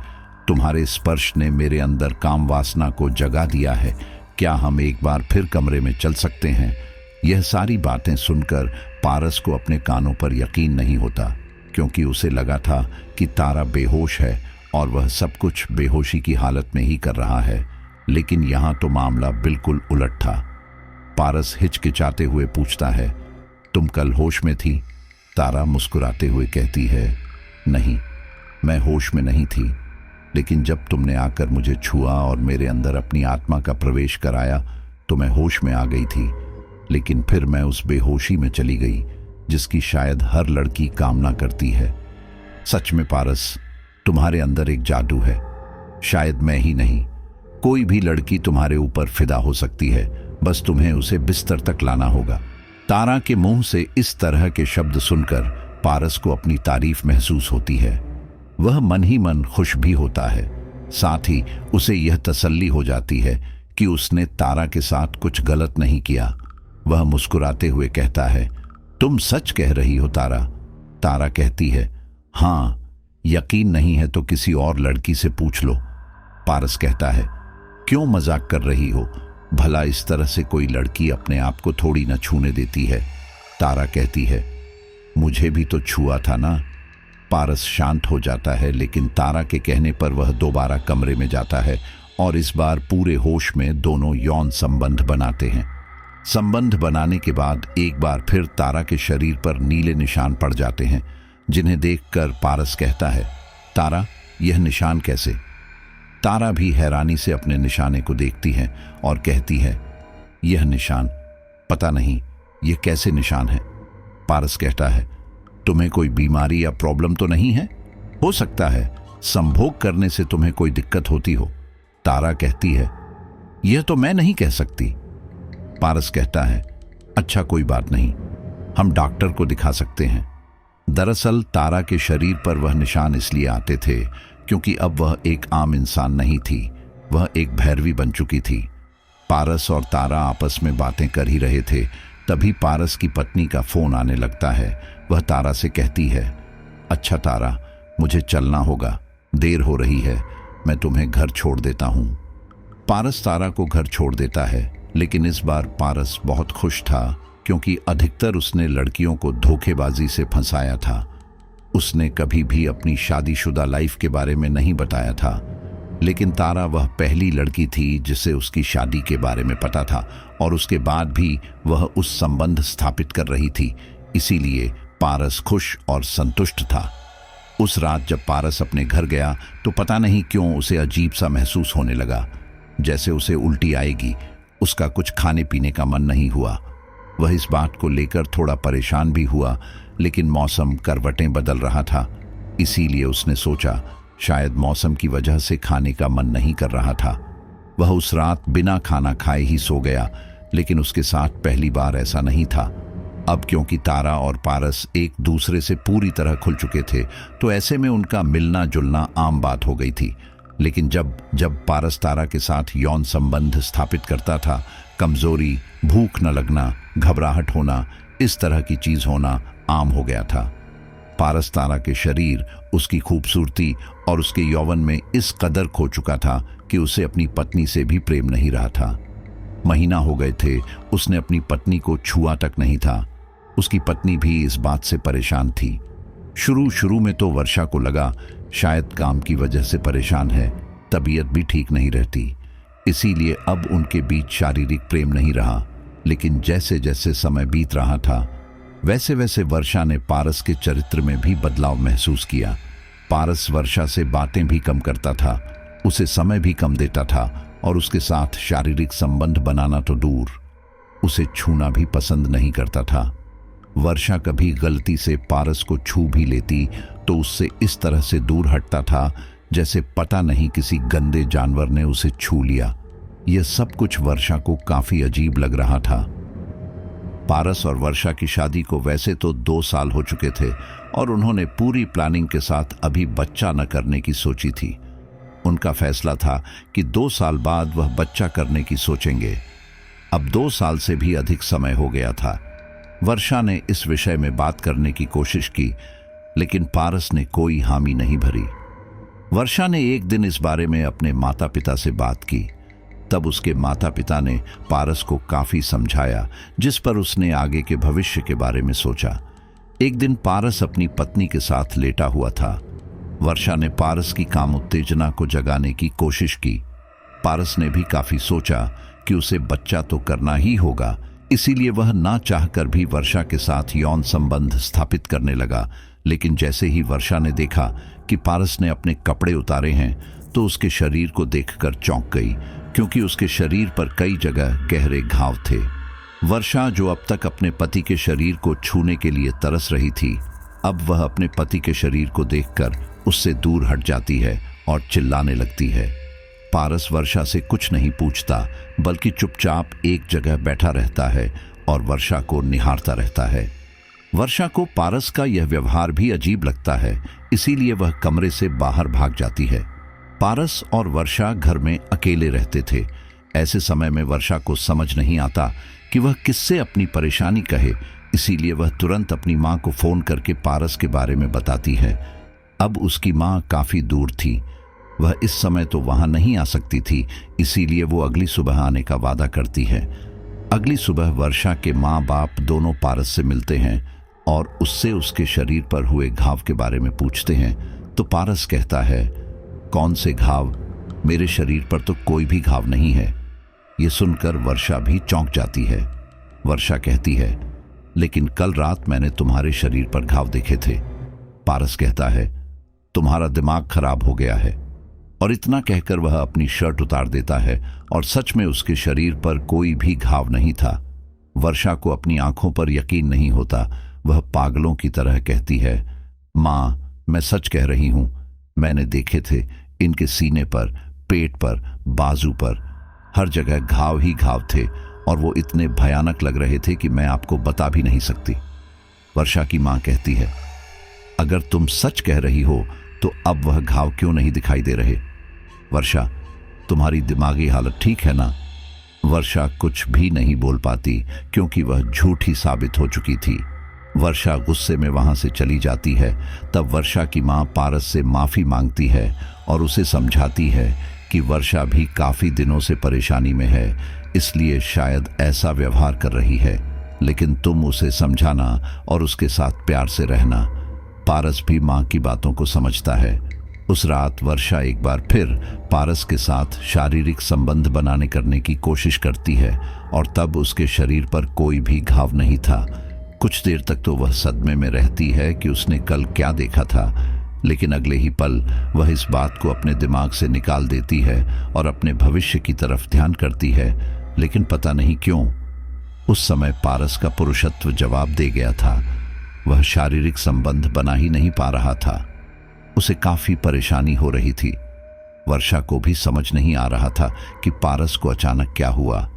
तुम्हारे स्पर्श ने मेरे अंदर काम वासना को जगा दिया है। क्या हम एक बार फिर कमरे में चल सकते हैं? यह सारी बातें सुनकर पारस को अपने कानों पर यकीन नहीं होता, क्योंकि उसे लगा था कि तारा बेहोश है और वह सब कुछ बेहोशी की हालत में ही कर रहा है। लेकिन यहाँ तो मामला बिल्कुल उलट था। पारस हिचकिचाते हुए पूछता है, तुम कल होश में थी? तारा मुस्कुराते हुए कहती है, नहीं, मैं होश में नहीं थी, लेकिन जब तुमने आकर मुझे छुआ और मेरे अंदर अपनी आत्मा का प्रवेश कराया तो मैं होश में आ गई थी। लेकिन फिर मैं उस बेहोशी में चली गई जिसकी शायद हर लड़की कामना करती है। सच में पारस, तुम्हारे अंदर एक जादू है। शायद मैं ही नहीं, कोई भी लड़की तुम्हारे ऊपर फिदा हो सकती है, बस तुम्हें उसे बिस्तर तक लाना होगा। तारा के मुंह से इस तरह के शब्द सुनकर पारस को अपनी तारीफ महसूस होती है। वह मन ही मन खुश भी होता है। साथ ही उसे यह तसल्ली हो जाती है कि उसने तारा के साथ कुछ गलत नहीं किया। वह मुस्कुराते हुए कहता है, तुम सच कह रही हो तारा? तारा कहती है, हाँ, यकीन नहीं है तो किसी और लड़की से पूछ लो। पारस कहता है, क्यों मजाक कर रही हो? भला इस तरह से कोई लड़की अपने आप को थोड़ी न छूने देती है। तारा कहती है, मुझे भी तो छुआ था ना। पारस शांत हो जाता है, लेकिन तारा के कहने पर वह दोबारा कमरे में जाता है और इस बार पूरे होश में दोनों यौन संबंध बनाते हैं। संबंध बनाने के बाद एक बार फिर तारा के शरीर पर नीले निशान पड़ जाते हैं, जिन्हें देखकर पारस कहता है, तारा, यह निशान कैसे? तारा भी हैरानी से अपने निशाने को देखती है और कहती है, यह निशान, पता नहीं यह कैसे निशान है। पारस कहता है, तुम्हें कोई बीमारी या प्रॉब्लम तो नहीं है? हो सकता है संभोग करने से तुम्हें कोई दिक्कत होती हो। तारा कहती है, यह तो मैं नहीं कह सकती। पारस कहता है, अच्छा कोई बात नहीं, हम डॉक्टर को दिखा सकते हैं। दरअसल तारा के शरीर पर वह निशान इसलिए आते थे क्योंकि अब वह एक आम इंसान नहीं थी, वह एक भैरवी बन चुकी थी। पारस और तारा आपस में बातें कर ही रहे थे, तभी पारस की पत्नी का फोन आने लगता है। वह तारा से कहती है, अच्छा तारा, मुझे चलना होगा, देर हो रही है, मैं तुम्हें घर छोड़ देता हूँ। पारस तारा को घर छोड़ देता है, लेकिन इस बार पारस बहुत खुश था क्योंकि अधिकतर उसने लड़कियों को धोखेबाजी से फंसाया था। उसने कभी भी अपनी शादीशुदा लाइफ के बारे में नहीं बताया था, लेकिन तारा वह पहली लड़की थी जिसे उसकी शादी के बारे में पता था और उसके बाद भी वह उस संबंध स्थापित कर रही थी। इसीलिए पारस खुश और संतुष्ट था। उस रात जब पारस अपने घर गया तो पता नहीं क्यों उसे अजीब सा महसूस होने लगा, जैसे उसे उल्टी आएगी। उसका कुछ खाने पीने का मन नहीं हुआ। वह इस बात को लेकर थोड़ा परेशान भी हुआ, लेकिन मौसम करवटें बदल रहा था, इसीलिए उसने सोचा शायद मौसम की वजह से खाने का मन नहीं कर रहा था। वह उस रात बिना खाना खाए ही सो गया, लेकिन उसके साथ पहली बार ऐसा नहीं था। अब क्योंकि तारा और पारस एक दूसरे से पूरी तरह खुल चुके थे, तो ऐसे में उनका मिलना जुलना आम बात हो गई थी। लेकिन जब जब पारस तारा के साथ यौन संबंध स्थापित करता था, कमजोरी, भूख न लगना, घबराहट होना, इस तरह की चीज होना आम हो गया था। पारस तारा के शरीर, उसकी खूबसूरती और उसके यौवन में इस कदर खो चुका था कि उसे अपनी पत्नी से भी प्रेम नहीं रहा था। महीना हो गए थे, उसने अपनी पत्नी को छुआ तक नहीं था। उसकी पत्नी भी इस बात से परेशान थी। शुरू में तो वर्षा को लगा शायद काम की वजह से परेशान है, तबीयत भी ठीक नहीं रहती, इसीलिए अब उनके बीच शारीरिक प्रेम नहीं रहा। लेकिन जैसे जैसे समय बीत रहा था, वैसे वैसे वर्षा ने पारस के चरित्र में भी बदलाव महसूस किया। पारस वर्षा से बातें भी कम करता था, उसे समय भी कम देता था और उसके साथ शारीरिक संबंध बनाना तो दूर, उसे छूना भी पसंद नहीं करता था। वर्षा कभी गलती से पारस को छू भी लेती तो उससे इस तरह से दूर हटता था जैसे पता नहीं किसी गंदे जानवर ने उसे छू लिया। यह सब कुछ वर्षा को काफी अजीब लग रहा था। पारस और वर्षा की शादी को वैसे तो 2 साल हो चुके थे और उन्होंने पूरी प्लानिंग के साथ अभी बच्चा न करने की सोची थी। उनका फैसला था कि 2 साल बाद वह बच्चा करने की सोचेंगे। अब 2 साल से भी अधिक समय हो गया था। वर्षा ने इस विषय में बात करने की कोशिश की, लेकिन पारस ने कोई हामी नहीं भरी। वर्षा ने एक दिन इस बारे में अपने माता पिता से बात की। तब उसके माता पिता ने पारस को काफी समझाया, जिस पर उसने आगे के भविष्य के बारे में सोचा। एक दिन पारस अपनी पत्नी के साथ लेटा हुआ था। वर्षा ने पारस की काम उत्तेजना को जगाने की कोशिश की। पारस ने भी काफी सोचा कि उसे बच्चा तो करना ही होगा, इसीलिए वह ना चाहकर भी वर्षा के साथ यौन संबंध स्थापित करने लगा। लेकिन जैसे ही वर्षा ने देखा कि पारस ने अपने कपड़े उतारे हैं, तो उसके शरीर को देखकर चौंक गई, क्योंकि उसके शरीर पर कई जगह गहरे घाव थे। वर्षा, जो अब तक अपने पति के शरीर को छूने के लिए तरस रही थी, अब वह अपने पति के शरीर को देखकर उससे दूर हट जाती है और चिल्लाने लगती है। पारस वर्षा से कुछ नहीं पूछता, बल्कि चुपचाप एक जगह बैठा रहता है और वर्षा को निहारता रहता है। वर्षा को पारस का यह व्यवहार भी अजीब लगता है, इसीलिए वह कमरे से बाहर भाग जाती है। पारस और वर्षा घर में अकेले रहते थे। ऐसे समय में वर्षा को समझ नहीं आता कि वह किससे अपनी परेशानी कहे, इसीलिए वह तुरंत अपनी माँ को फोन करके पारस के बारे में बताती है। अब उसकी माँ काफी दूर थी, वह इस समय तो वहां नहीं आ सकती थी, इसीलिए वो अगली सुबह आने का वादा करती है। अगली सुबह वर्षा के माँ बाप दोनों पारस से मिलते हैं और उससे उसके शरीर पर हुए घाव के बारे में पूछते हैं। तो पारस कहता है, कौन से घाव? मेरे शरीर पर तो कोई भी घाव नहीं है। ये सुनकर वर्षा भी चौंक जाती है। वर्षा कहती है, लेकिन कल रात मैंने तुम्हारे शरीर पर घाव देखे थे। पारस कहता है, तुम्हारा दिमाग खराब हो गया है। और इतना कहकर वह अपनी शर्ट उतार देता है और सच में उसके शरीर पर कोई भी घाव नहीं था। वर्षा को अपनी आंखों पर यकीन नहीं होता। वह पागलों की तरह कहती है, माँ, मैं सच कह रही हूं, मैंने देखे थे। इनके सीने पर, पेट पर, बाजू पर, हर जगह घाव ही घाव थे और वो इतने भयानक लग रहे थे कि मैं आपको बता भी नहीं सकती। वर्षा की माँ कहती है, अगर तुम सच कह रही हो तो अब वह घाव क्यों नहीं दिखाई दे रहे? वर्षा, तुम्हारी दिमागी हालत ठीक है ना? वर्षा कुछ भी नहीं बोल पाती, क्योंकि वह झूठी साबित हो चुकी थी। वर्षा गुस्से में वहां से चली जाती है। तब वर्षा की मां पारस से माफी मांगती है और उसे समझाती है कि वर्षा भी काफी दिनों से परेशानी में है, इसलिए शायद ऐसा व्यवहार कर रही है, लेकिन तुम उसे समझाना और उसके साथ प्यार से रहना। पारस भी मां की बातों को समझता है। उस रात वर्षा एक बार फिर पारस के साथ शारीरिक संबंध बनाने करने की कोशिश करती है और तब उसके शरीर पर कोई भी घाव नहीं था। कुछ देर तक तो वह सदमे में रहती है कि उसने कल क्या देखा था, लेकिन अगले ही पल वह इस बात को अपने दिमाग से निकाल देती है और अपने भविष्य की तरफ ध्यान करती है। लेकिन पता नहीं क्यों उस समय पारस का पुरुषत्व जवाब दे गया था। वह शारीरिक संबंध बना ही नहीं पा रहा था। उसे काफी परेशानी हो रही थी। वर्षा को भी समझ नहीं आ रहा था कि पारस को अचानक क्या हुआ।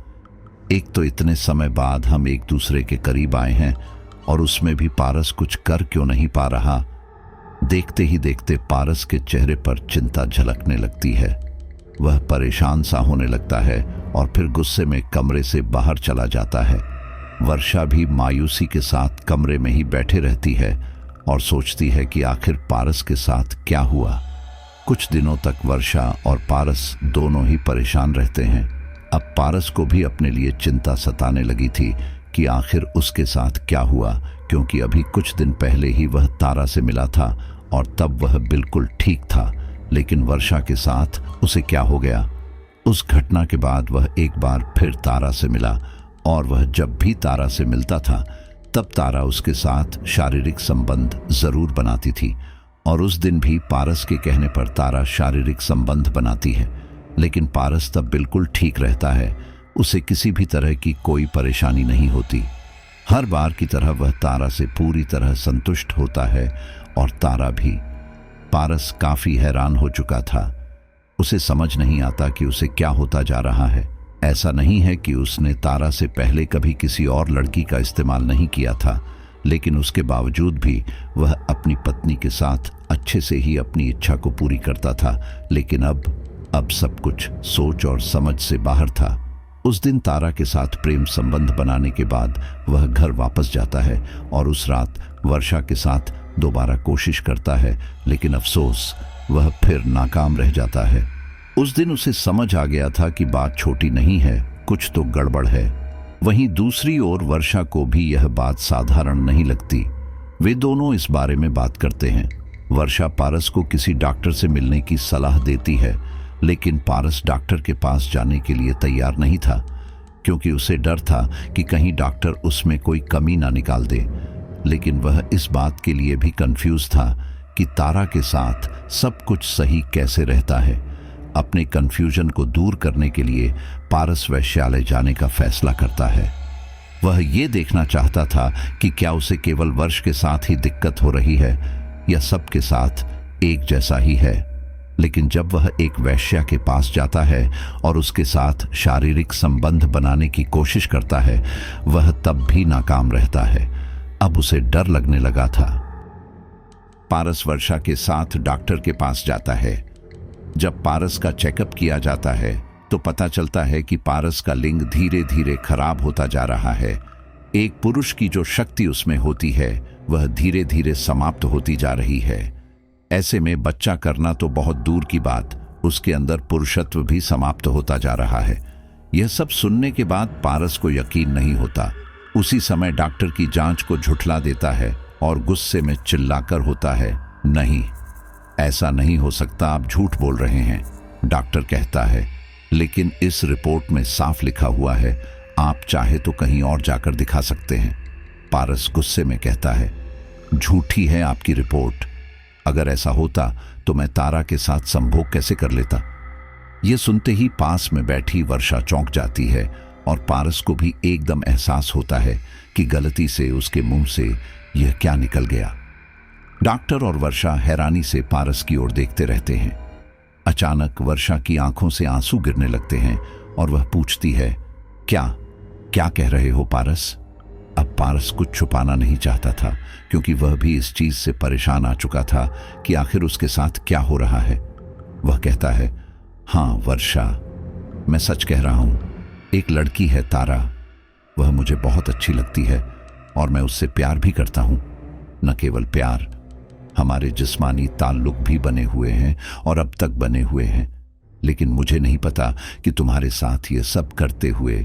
एक तो इतने समय बाद हम एक दूसरे के करीब आए हैं और उसमें भी पारस कुछ कर क्यों नहीं पा रहा। देखते ही देखते पारस के चेहरे पर चिंता झलकने लगती है। वह परेशान सा होने लगता है और फिर गुस्से में कमरे से बाहर चला जाता है। वर्षा भी मायूसी के साथ कमरे में ही बैठे रहती है और सोचती है कि आखिर पारस के साथ क्या हुआ। कुछ दिनों तक वर्षा और पारस दोनों ही परेशान रहते हैं। अब पारस को भी अपने लिए चिंता सताने लगी थी कि आखिर उसके साथ क्या हुआ, क्योंकि अभी कुछ दिन पहले ही वह तारा से मिला था और तब वह बिल्कुल ठीक था। लेकिन वर्षा के साथ उसे क्या हो गया। उस घटना के बाद वह एक बार फिर तारा से मिला और वह जब भी तारा से मिलता था तब तारा उसके साथ शारीरिक संबंध जरूर बनाती थी। और उस दिन भी पारस के कहने पर तारा शारीरिक संबंध बनाती है, लेकिन पारस तब बिल्कुल ठीक रहता है। उसे किसी भी तरह की कोई परेशानी नहीं होती। हर बार की तरह वह तारा से पूरी तरह संतुष्ट होता है और तारा भी। पारस काफी हैरान हो चुका था। उसे समझ नहीं आता कि उसे क्या होता जा रहा है। ऐसा नहीं है कि उसने तारा से पहले कभी किसी और लड़की का इस्तेमाल नहीं किया था, लेकिन उसके बावजूद भी वह अपनी पत्नी के साथ अच्छे से ही अपनी इच्छा को पूरी करता था। लेकिन अब सब कुछ सोच और समझ से बाहर था। उस दिन तारा के साथ प्रेम संबंध बनाने के बाद वह घर वापस जाता है और उस रात वर्षा के साथ दोबारा कोशिश करता है, लेकिन अफसोस वह फिर नाकाम रह जाता है। उस दिन उसे समझ आ गया था कि बात छोटी नहीं है, कुछ तो गड़बड़ है। वहीं दूसरी ओर वर्षा को भी यह बात साधारण नहीं लगती। वे दोनों इस बारे में बात करते हैं। वर्षा पारस को किसी डॉक्टर से मिलने की सलाह देती है, लेकिन पारस डॉक्टर के पास जाने के लिए तैयार नहीं था, क्योंकि उसे डर था कि कहीं डॉक्टर उसमें कोई कमी ना निकाल दे। लेकिन वह इस बात के लिए भी कंफ्यूज था कि तारा के साथ सब कुछ सही कैसे रहता है। अपने कंफ्यूजन को दूर करने के लिए पारस वैश्यालय जाने का फैसला करता है। वह ये देखना चाहता था कि क्या उसे केवल वर्ष के साथ ही दिक्कत हो रही है या सबके साथ एक जैसा ही है। लेकिन जब वह एक वैश्या के पास जाता है और उसके साथ शारीरिक संबंध बनाने की कोशिश करता है, वह तब भी नाकाम रहता है। अब उसे डर लगने लगा था। पारस वर्षा के साथ डॉक्टर के पास जाता है। जब पारस का चेकअप किया जाता है तो पता चलता है कि पारस का लिंग धीरे धीरे खराब होता जा रहा है। एक पुरुष की जो शक्ति उसमें होती है वह धीरे धीरे समाप्त होती जा रही है। ऐसे में बच्चा करना तो बहुत दूर की बात, उसके अंदर पुरुषत्व भी समाप्त होता जा रहा है। यह सब सुनने के बाद पारस को यकीन नहीं होता। उसी समय डॉक्टर की जांच को झुठला देता है और गुस्से में चिल्लाकर होता है, नहीं, ऐसा नहीं हो सकता, आप झूठ बोल रहे हैं। डॉक्टर कहता है, लेकिन इस रिपोर्ट में साफ लिखा हुआ है, आप चाहे तो कहीं और जाकर दिखा सकते हैं। पारस गुस्से में कहता है, झूठी है आपकी रिपोर्ट। अगर ऐसा होता तो मैं तारा के साथ संभोग कैसे कर लेता। यह सुनते ही पास में बैठी वर्षा चौंक जाती है और पारस को भी एकदम एहसास होता है कि गलती से उसके मुंह से यह क्या निकल गया। डॉक्टर और वर्षा हैरानी से पारस की ओर देखते रहते हैं। अचानक वर्षा की आंखों से आंसू गिरने लगते हैं और वह पूछती है, क्या कह रहे हो पारस। अब पारस कुछ छुपाना नहीं चाहता था, क्योंकि वह भी इस चीज से परेशान आ चुका था कि आखिर उसके साथ क्या हो रहा है। वह कहता है, हाँ वर्षा, मैं सच कह रहा हूं, एक लड़की है तारा, वह मुझे बहुत अच्छी लगती है और मैं उससे प्यार भी करता हूं। न केवल प्यार, हमारे जिस्मानी ताल्लुक भी बने हुए हैं और अब तक बने हुए हैं। लेकिन मुझे नहीं पता कि तुम्हारे साथ ये सब करते हुए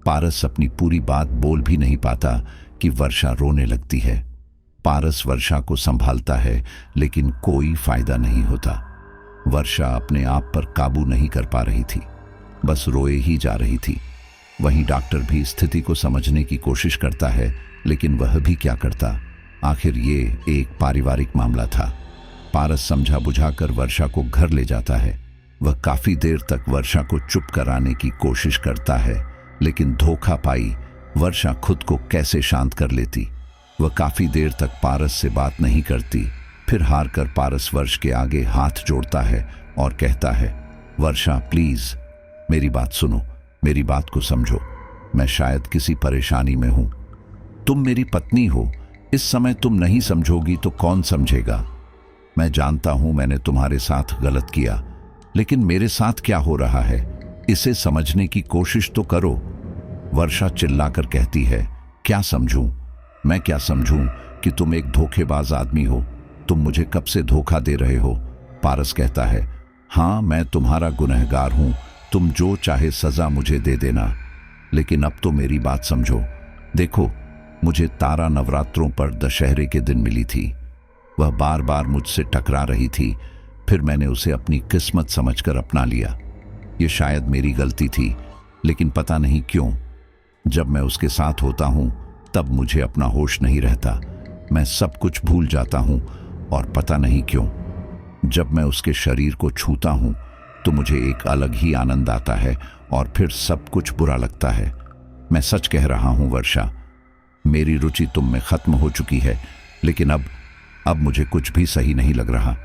पारस अपनी पूरी बात बोल भी नहीं पाता कि वर्षा रोने लगती है। पारस वर्षा को संभालता है लेकिन कोई फायदा नहीं होता। वर्षा अपने आप पर काबू नहीं कर पा रही थी, बस रोए ही जा रही थी। वहीं डॉक्टर भी स्थिति को समझने की कोशिश करता है, लेकिन वह भी क्या करता। आखिर ये एक पारिवारिक मामला था। पारस समझा बुझाकर वर्षा को घर ले जाता है। वह काफी देर तक वर्षा को चुप कराने की कोशिश करता है, लेकिन धोखा पाई वर्षा खुद को कैसे शांत कर लेती। वह काफी देर तक पारस से बात नहीं करती। फिर हार कर पारस वर्षा के आगे हाथ जोड़ता है और कहता है, वर्षा प्लीज मेरी बात सुनो, मेरी बात को समझो। मैं शायद किसी परेशानी में हूं। तुम मेरी पत्नी हो, इस समय तुम नहीं समझोगी तो कौन समझेगा। मैं जानता हूं मैंने तुम्हारे साथ गलत किया, लेकिन मेरे साथ क्या हो रहा है इसे समझने की कोशिश तो करो। वर्षा चिल्लाकर कहती है, क्या समझूं? मैं क्या समझूं कि तुम एक धोखेबाज आदमी हो। तुम मुझे कब से धोखा दे रहे हो? पारस कहता है, हाँ मैं तुम्हारा गुनहगार हूं, तुम जो चाहे सजा मुझे दे देना, लेकिन अब तो मेरी बात समझो। देखो, मुझे तारा नवरात्रों पर दशहरे के दिन मिली थी। वह बार बार मुझसे टकरा रही थी, फिर मैंने उसे अपनी किस्मत समझकर अपना लिया। ये शायद मेरी गलती थी, लेकिन पता नहीं क्यों जब मैं उसके साथ होता हूं तब मुझे अपना होश नहीं रहता। मैं सब कुछ भूल जाता हूं और पता नहीं क्यों जब मैं उसके शरीर को छूता हूं तो मुझे एक अलग ही आनंद आता है और फिर सब कुछ बुरा लगता है। मैं सच कह रहा हूं वर्षा, मेरी रुचि तुम में खत्म हो चुकी है, लेकिन अब मुझे कुछ भी सही नहीं लग रहा।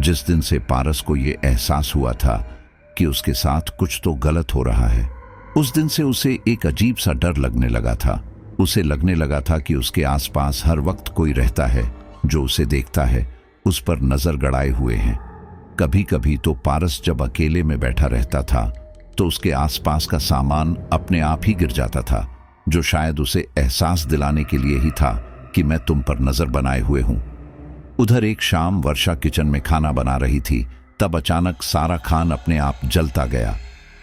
जिस दिन से पारस को यह एहसास हुआ था कि उसके साथ कुछ तो गलत हो रहा है, उस दिन से उसे एक अजीब सा डर लगने लगा था। उसे लगने लगा था कि उसके आसपास हर वक्त कोई रहता है जो उसे देखता है, उस पर नजर गड़ाए हुए हैं। कभी कभी तो पारस जब अकेले में बैठा रहता था तो उसके आसपास का सामान अपने आप ही गिर जाता था, जो शायद उसे एहसास दिलाने के लिए ही था कि मैं तुम पर नजर बनाए हुए हूं। उधर एक शाम वर्षा किचन में खाना बना रही थी, तब अचानक सारा खान अपने आप जलता गया,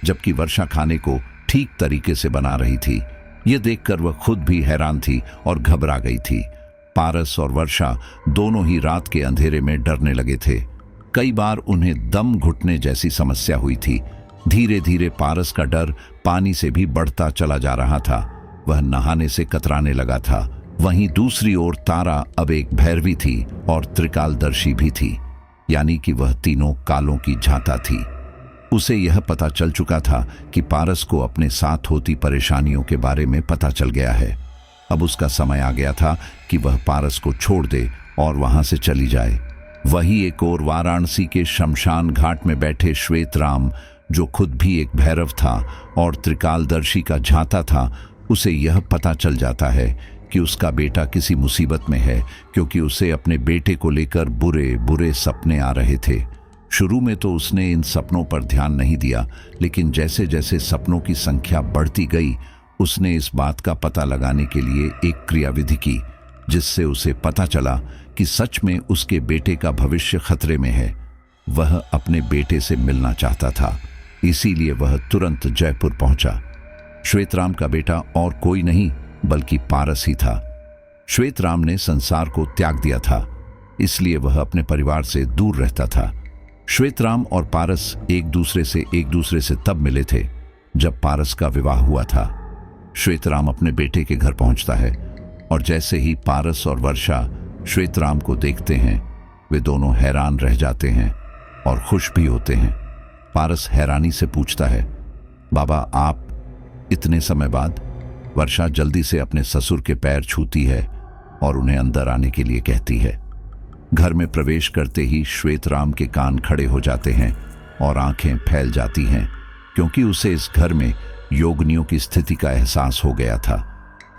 जबकि वर्षा खाने को ठीक तरीके से बना रही थी। यह देखकर वह खुद भी हैरान थी और घबरा गई थी। पारस और वर्षा दोनों ही रात के अंधेरे में डरने लगे थे। कई बार उन्हें दम घुटने जैसी समस्या हुई थी। धीरे धीरे पारस का डर पानी से भी बढ़ता चला जा रहा था। वह नहाने से कतराने लगा था। वहीं दूसरी ओर तारा अब एक भैरवी थी और त्रिकालदर्शी भी थी, यानी कि वह तीनों कालों की झांता थी। उसे यह पता चल चुका था कि पारस को अपने साथ होती परेशानियों के बारे में पता चल गया है। अब उसका समय आ गया था कि वह पारस को छोड़ दे और वहां से चली जाए। वही एक और वाराणसी के शमशान घाट में बैठे श्वेतराम, जो खुद भी एक भैरव था और त्रिकालदर्शी का झांता था, उसे यह पता चल जाता है कि उसका बेटा किसी मुसीबत में है, क्योंकि उसे अपने बेटे को लेकर बुरे बुरे सपने आ रहे थे। शुरू में तो उसने इन सपनों पर ध्यान नहीं दिया, लेकिन जैसे जैसे सपनों की संख्या बढ़ती गई, उसने इस बात का पता लगाने के लिए एक क्रियाविधि की, जिससे उसे पता चला कि सच में उसके बेटे का भविष्य खतरे में है। वह अपने बेटे से मिलना चाहता था, इसीलिए वह तुरंत जयपुर पहुंचा। श्वेतराम का बेटा और कोई नहीं बल्कि पारस ही था। श्वेतराम ने संसार को त्याग दिया था, इसलिए वह अपने परिवार से दूर रहता था। श्वेतराम और पारस एक दूसरे से तब मिले थे जब पारस का विवाह हुआ था। श्वेतराम अपने बेटे के घर पहुंचता है और जैसे ही पारस और वर्षा श्वेतराम को देखते हैं, वे दोनों हैरान रह जाते हैं और खुश भी होते हैं। पारस हैरानी से पूछता है, बाबा आप इतने समय बाद? वर्षा जल्दी से अपने ससुर के पैर छूती है और उन्हें अंदर आने के लिए कहती है। घर में प्रवेश करते ही श्वेतराम के कान खड़े हो जाते हैं और आंखें फैल जाती हैं, क्योंकि उसे इस घर में योगिनियों की स्थिति का एहसास हो गया था।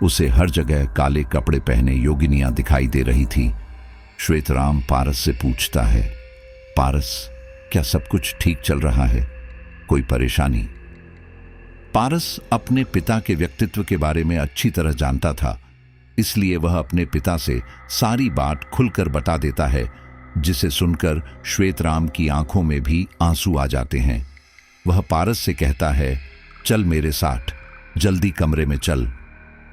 उसे हर जगह काले कपड़े पहने योगिनियां दिखाई दे रही थी। श्वेतराम पारस से पूछता है, पारस क्या सब कुछ ठीक चल रहा है? कोई परेशानी? पारस अपने पिता के व्यक्तित्व के बारे में अच्छी तरह जानता था। इसलिए वह अपने पिता से सारी बात खुलकर बता देता है, जिसे सुनकर श्वेतराम की आंखों में भी आंसू आ जाते हैं। वह पारस से कहता है, चल मेरे साथ, जल्दी कमरे में चल।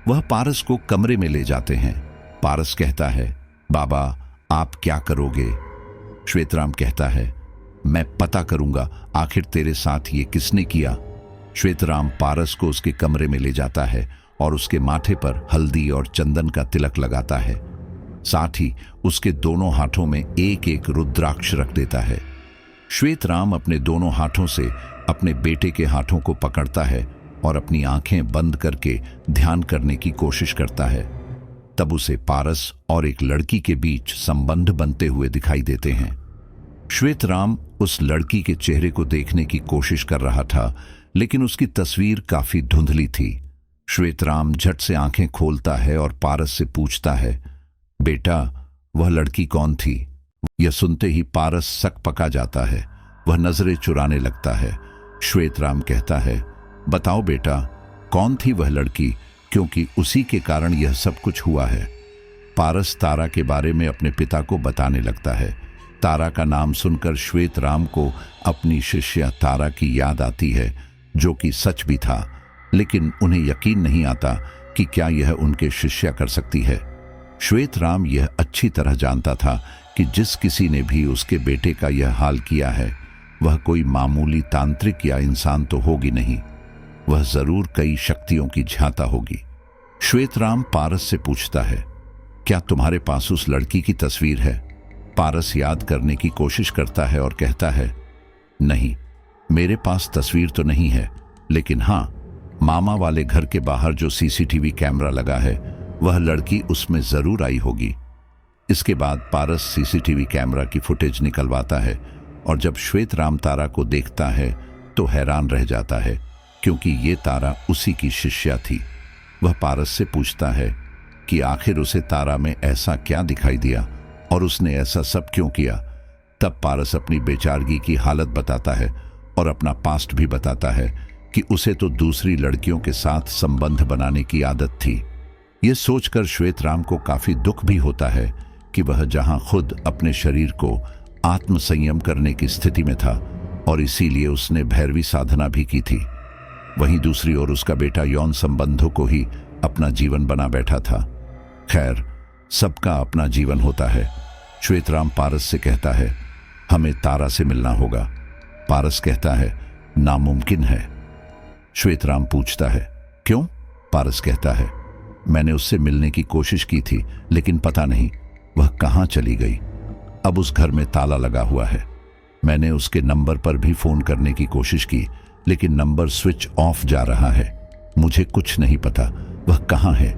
वह पारस को कमरे में ले जाते हैं। पारस कहता है, बाबा आप क्या करोगे? श्वेतराम कहता है, मैं पता करूंगा आखिर तेरे साथ ये किसने किया। श्वेतराम पारस को उसके कमरे में ले जाता है और उसके माथे पर हल्दी और चंदन का तिलक लगाता है। साथ ही उसके दोनों हाथों में एक एक रुद्राक्ष रख देता है। श्वेतराम अपने दोनों हाथों से अपने बेटे के हाथों को पकड़ता है और अपनी आंखें बंद करके ध्यान करने की कोशिश करता है। तब उसे पारस और एक लड़की के बीच संबंध बनते हुए दिखाई देते हैं। श्वेतराम उस लड़की के चेहरे को देखने की कोशिश कर रहा था, लेकिन उसकी तस्वीर काफी धुंधली थी। श्वेतराम झट से आंखें खोलता है और पारस से पूछता है, बेटा वह लड़की कौन थी? यह सुनते ही पारस सक पका जाता है। वह नजरें चुराने लगता है। श्वेतराम कहता है, बताओ बेटा कौन थी वह लड़की, क्योंकि उसी के कारण यह सब कुछ हुआ है। पारस तारा के बारे में अपने पिता को बताने लगता है। तारा का नाम सुनकर श्वेतराम को अपनी शिष्या तारा की याद आती है, जो कि सच भी था, लेकिन उन्हें यकीन नहीं आता कि क्या यह उनके शिष्या कर सकती है। श्वेतराम यह अच्छी तरह जानता था कि जिस किसी ने भी उसके बेटे का यह हाल किया है, वह कोई मामूली तांत्रिक या इंसान तो होगी नहीं, वह जरूर कई शक्तियों की झांता होगी। श्वेतराम पारस से पूछता है, क्या तुम्हारे पास उस लड़की की तस्वीर है? पारस याद करने की कोशिश करता है और कहता है, नहीं, मेरे पास तस्वीर तो नहीं है, लेकिन हाँ, मामा वाले घर के बाहर जो सीसीटीवी कैमरा लगा है, वह लड़की उसमें जरूर आई होगी। इसके बाद पारस सीसीटीवी कैमरा की फुटेज निकलवाता है और जब श्वेतराम तारा को देखता है तो हैरान रह जाता है, क्योंकि ये तारा उसी की शिष्या थी। वह पारस से पूछता है कि आखिर उसे तारा में ऐसा क्या दिखाई दिया और उसने ऐसा सब क्यों किया। तब पारस अपनी बेचारगी की हालत बताता है और अपना पास्ट भी बताता है कि उसे तो दूसरी लड़कियों के साथ संबंध बनाने की आदत थी। यह सोचकर श्वेतराम को काफी दुख भी होता है कि वह जहां खुद अपने शरीर को आत्मसंयम करने की स्थिति में था और इसीलिए उसने भैरवी साधना भी की थी, वहीं दूसरी ओर उसका बेटा यौन संबंधों को ही अपना जीवन बना बैठा था। खैर, सबका अपना जीवन होता है। श्वेतराम पारस से कहता है, हमें तारा से मिलना होगा। पारस कहता है, नामुमकिन है। श्वेतराम पूछता है, क्यों? पारस कहता है, मैंने उससे मिलने की कोशिश की थी, लेकिन पता नहीं वह कहां चली गई। अब उस घर में ताला लगा हुआ है। मैंने उसके नंबर पर भी फोन करने की कोशिश की, लेकिन नंबर स्विच ऑफ जा रहा है। मुझे कुछ नहीं पता वह कहां है।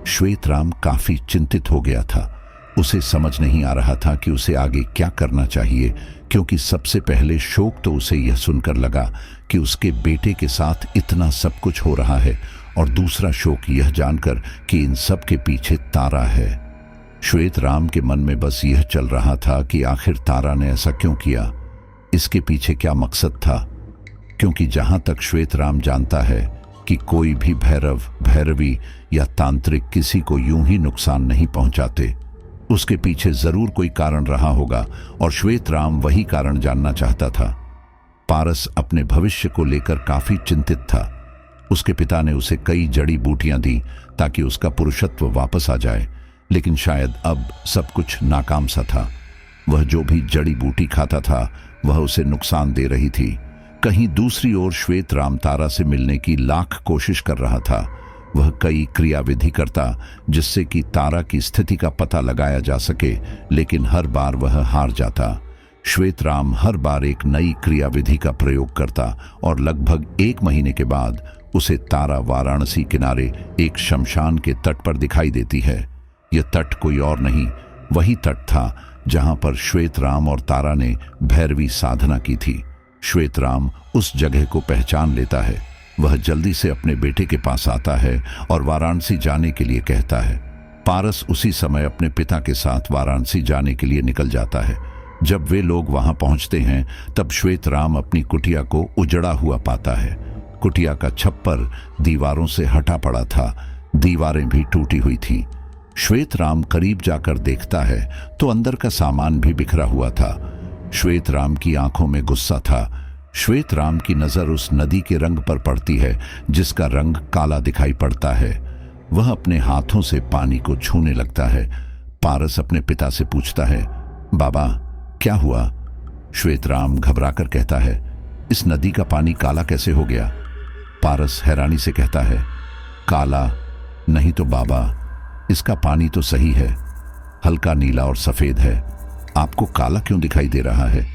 श्वेतराम काफी चिंतित हो गया था। उसे समझ नहीं आ रहा था कि उसे आगे क्या करना चाहिए, क्योंकि सबसे पहले शोक तो उसे यह सुनकर लगा कि उसके बेटे के साथ इतना सब कुछ हो रहा है, और दूसरा शोक यह जानकर कि इन सब के पीछे तारा है। श्वेतराम के मन में बस यह चल रहा था कि आखिर तारा ने ऐसा क्यों किया, इसके पीछे क्या मकसद था। क्योंकि जहां तक श्वेतराम जानता है कि कोई भी भैरव, भैरवी या तांत्रिक किसी को यूं ही नुकसान नहीं पहुंचाते, उसके पीछे जरूर कोई कारण रहा होगा, और श्वेतराम वही कारण जानना चाहता था। पारस अपने भविष्य को लेकर काफी चिंतित था। उसके पिता ने उसे कई जड़ी बूटियां दी ताकि उसका पुरुषत्व वापस आ जाए, लेकिन शायद अब सब कुछ नाकाम सा था। वह जो भी जड़ी बूटी खाता था वह उसे नुकसान दे रही थी। कहीं दूसरी ओर श्वेतराम तारा से मिलने की लाख कोशिश कर रहा था। वह कई क्रियाविधि करता जिससे कि तारा की स्थिति का पता लगाया जा सके, लेकिन हर बार वह हार जाता। श्वेतराम हर बार एक नई क्रियाविधि का प्रयोग करता और लगभग 1 महीने के बाद उसे तारा वाराणसी किनारे एक शमशान के तट पर दिखाई देती है। यह तट कोई और नहीं, वही तट था जहां पर श्वेतराम और तारा ने भैरवी साधना की थी। श्वेतराम उस जगह को पहचान लेता है। वह जल्दी से अपने बेटे के पास आता है और वाराणसी जाने के लिए कहता है। पारस उसी समय अपने पिता के साथ वाराणसी जाने के लिए निकल जाता है। जब वे लोग वहां पहुंचते हैं तब श्वेतराम अपनी कुटिया को उजड़ा हुआ पाता है। कुटिया का छप्पर दीवारों से हटा पड़ा था, दीवारें भी टूटी हुई थी। श्वेत राम करीब जाकर देखता है तो अंदर का सामान भी बिखरा हुआ था। श्वेत राम की आंखों में गुस्सा था। श्वेत राम की नजर उस नदी के रंग पर पड़ती है जिसका रंग काला दिखाई पड़ता है। वह अपने हाथों से पानी को छूने लगता है। पारस अपने पिता से पूछता है, बाबा क्या हुआ? श्वेत राम घबराकर कहता है, इस नदी का पानी काला कैसे हो गया? पारस हैरानी से कहता है, काला नहीं तो बाबा, इसका पानी तो सही है, हल्का नीला और सफेद है। आपको काला क्यों दिखाई दे रहा है?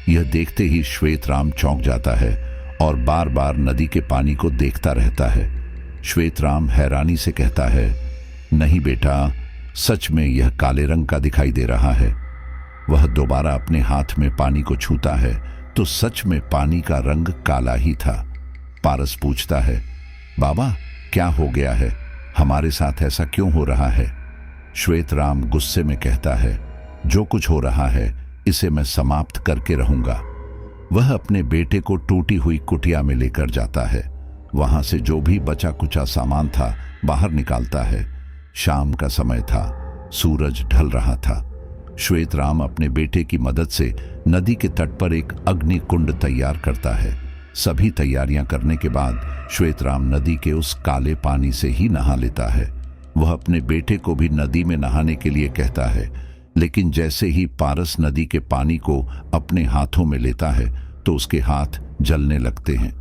यह देखते ही श्वेत राम चौंक जाता है और बार बार नदी के पानी को देखता रहता है। श्वेत राम हैरानी से कहता है, नहीं बेटा, सच में यह काले रंग का दिखाई दे रहा है। वह दोबारा अपने हाथ में पानी को छूता है तो सच में पानी का रंग काला ही था। पारस पूछता है, बाबा क्या हो गया है? हमारे साथ ऐसा क्यों हो रहा है? श्वेत राम गुस्से में कहता है, जो कुछ हो रहा है इसे मैं समाप्त करके रहूंगा। वह अपने बेटे को टूटी हुई कुटिया में लेकर जाता है। वहां से जो भी बचा कुचा सामान था बाहर निकालता है। शाम का समय था, सूरज ढल रहा था। श्वेत राम अपने बेटे की मदद से नदी के तट पर एक अग्नि कुंड तैयार करता है। सभी तैयारियां करने के बाद श्वेत राम नदी के उस काले पानी से ही नहा लेता है। वह अपने बेटे को भी नदी में नहाने के लिए कहता है, लेकिन जैसे ही पारस नदी के पानी को अपने हाथों में लेता है तो उसके हाथ जलने लगते हैं।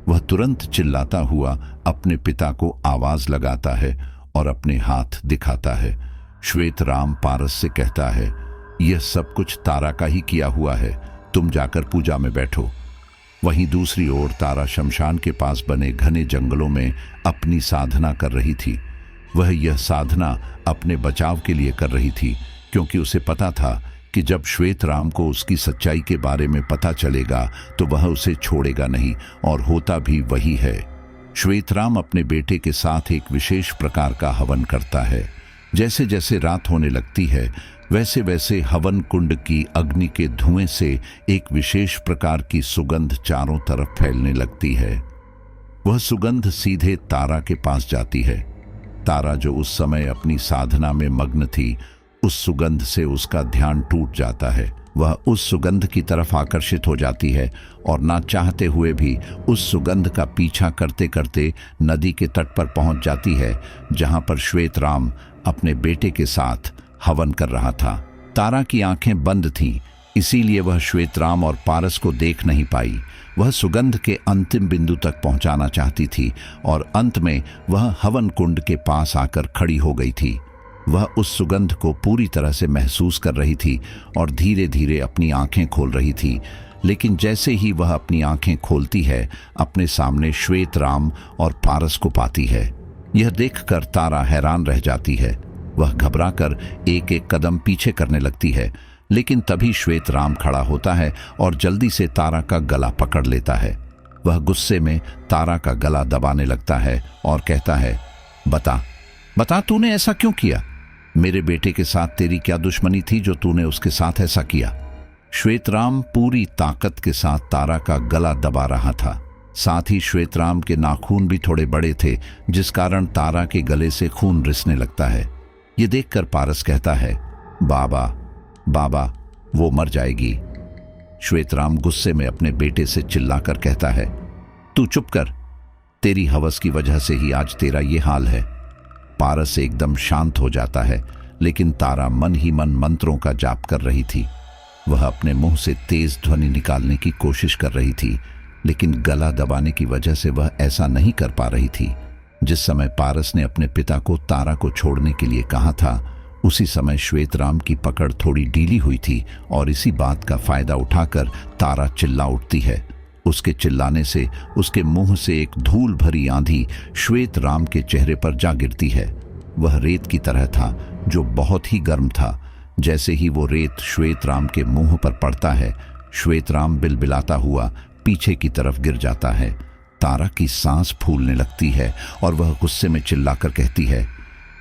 वह तुरंत चिल्लाता हुआ अपने पिता को आवाज लगाता है और अपने हाथ दिखाता है। श्वेत राम पारस से कहता है, यह सब कुछ तारा का ही किया हुआ है, तुम जाकर पूजा में बैठो। वहीं दूसरी ओर तारा शमशान के पास बने घने जंगलों में अपनी साधना कर रही थी। वह यह साधना अपने बचाव के लिए कर रही थी, क्योंकि उसे पता था कि जब श्वेत राम को उसकी सच्चाई के बारे में पता चलेगा तो वह उसे छोड़ेगा नहीं, और होता भी वही है। श्वेत राम अपने बेटे के साथ एक विशेष प्रकार का हवन करता है। जैसे जैसे रात होने लगती है वैसे वैसे हवन कुंड की अग्नि के धुएं से एक विशेष प्रकार की सुगंध चारों तरफ फैलने लगती है। वह सुगंध सीधे तारा के पास जाती है। तारा जो उस समय अपनी साधना में मग्न थी, उस सुगंध से उसका ध्यान टूट जाता है। वह उस सुगंध की तरफ आकर्षित हो जाती है और ना चाहते हुए भी उस सुगंध का पीछा करते करते नदी के तट पर पहुंच जाती है, जहां पर श्वेत राम अपने बेटे के साथ हवन कर रहा था। तारा की आंखें बंद थीं, इसीलिए वह श्वेत राम और पारस को देख नहीं पाई। वह सुगंध के अंतिम बिंदु तक पहुंचाना चाहती थी और अंत में वह हवन कुंड के पास आकर खड़ी हो गई थी। वह उस सुगंध को पूरी तरह से महसूस कर रही थी और धीरे धीरे अपनी आंखें खोल रही थी। लेकिन जैसे ही वह अपनी आंखें खोलती है, अपने सामने श्वेत राम और पारस को पाती है। यह देखकर तारा हैरान रह जाती है। वह घबराकर एक एक कदम पीछे करने लगती है, लेकिन तभी श्वेत राम खड़ा होता है और जल्दी से तारा का गला पकड़ लेता है। वह गुस्से में तारा का गला दबाने लगता है और कहता है, बता बता तूने ऐसा क्यों किया? मेरे बेटे के साथ तेरी क्या दुश्मनी थी जो तूने उसके साथ ऐसा किया? श्वेत राम पूरी ताकत के साथ तारा का गला दबा रहा था। साथ ही श्वेत राम के नाखून भी थोड़े बड़े थे, जिस कारण तारा के गले से खून रिसने लगता है। ये देखकर पारस कहता है, बाबा बाबा वो मर जाएगी। श्वेत राम गुस्से में अपने बेटे से चिल्लाकर कहता है, तू चुप कर, तेरी हवस की वजह से ही आज तेरा ये हाल है। पारस एकदम शांत हो जाता है, लेकिन तारा मन ही मन मंत्रों का जाप कर रही थी। वह अपने मुंह से तेज ध्वनि निकालने की कोशिश कर रही थी, लेकिन गला दबाने की वजह से वह ऐसा नहीं कर पा रही थी। जिस समय पारस ने अपने पिता को तारा को छोड़ने के लिए कहा था, उसी समय श्वेत राम की पकड़ थोड़ी ढीली हुई थी और इसी बात का फायदा उठाकर तारा चिल्ला उठती है। उसके चिल्लाने से उसके मुंह से एक धूल भरी आंधी श्वेत राम के चेहरे पर जा गिरती है। वह रेत की तरह था, जो बहुत ही गर्म था। जैसे ही वो रेत श्वेत राम के मुंह पर पड़ता है, श्वेत राम बिलबिलाता हुआ पीछे की तरफ गिर जाता है। तारा की सांस फूलने लगती है और वह गुस्से में चिल्लाकर कहती है,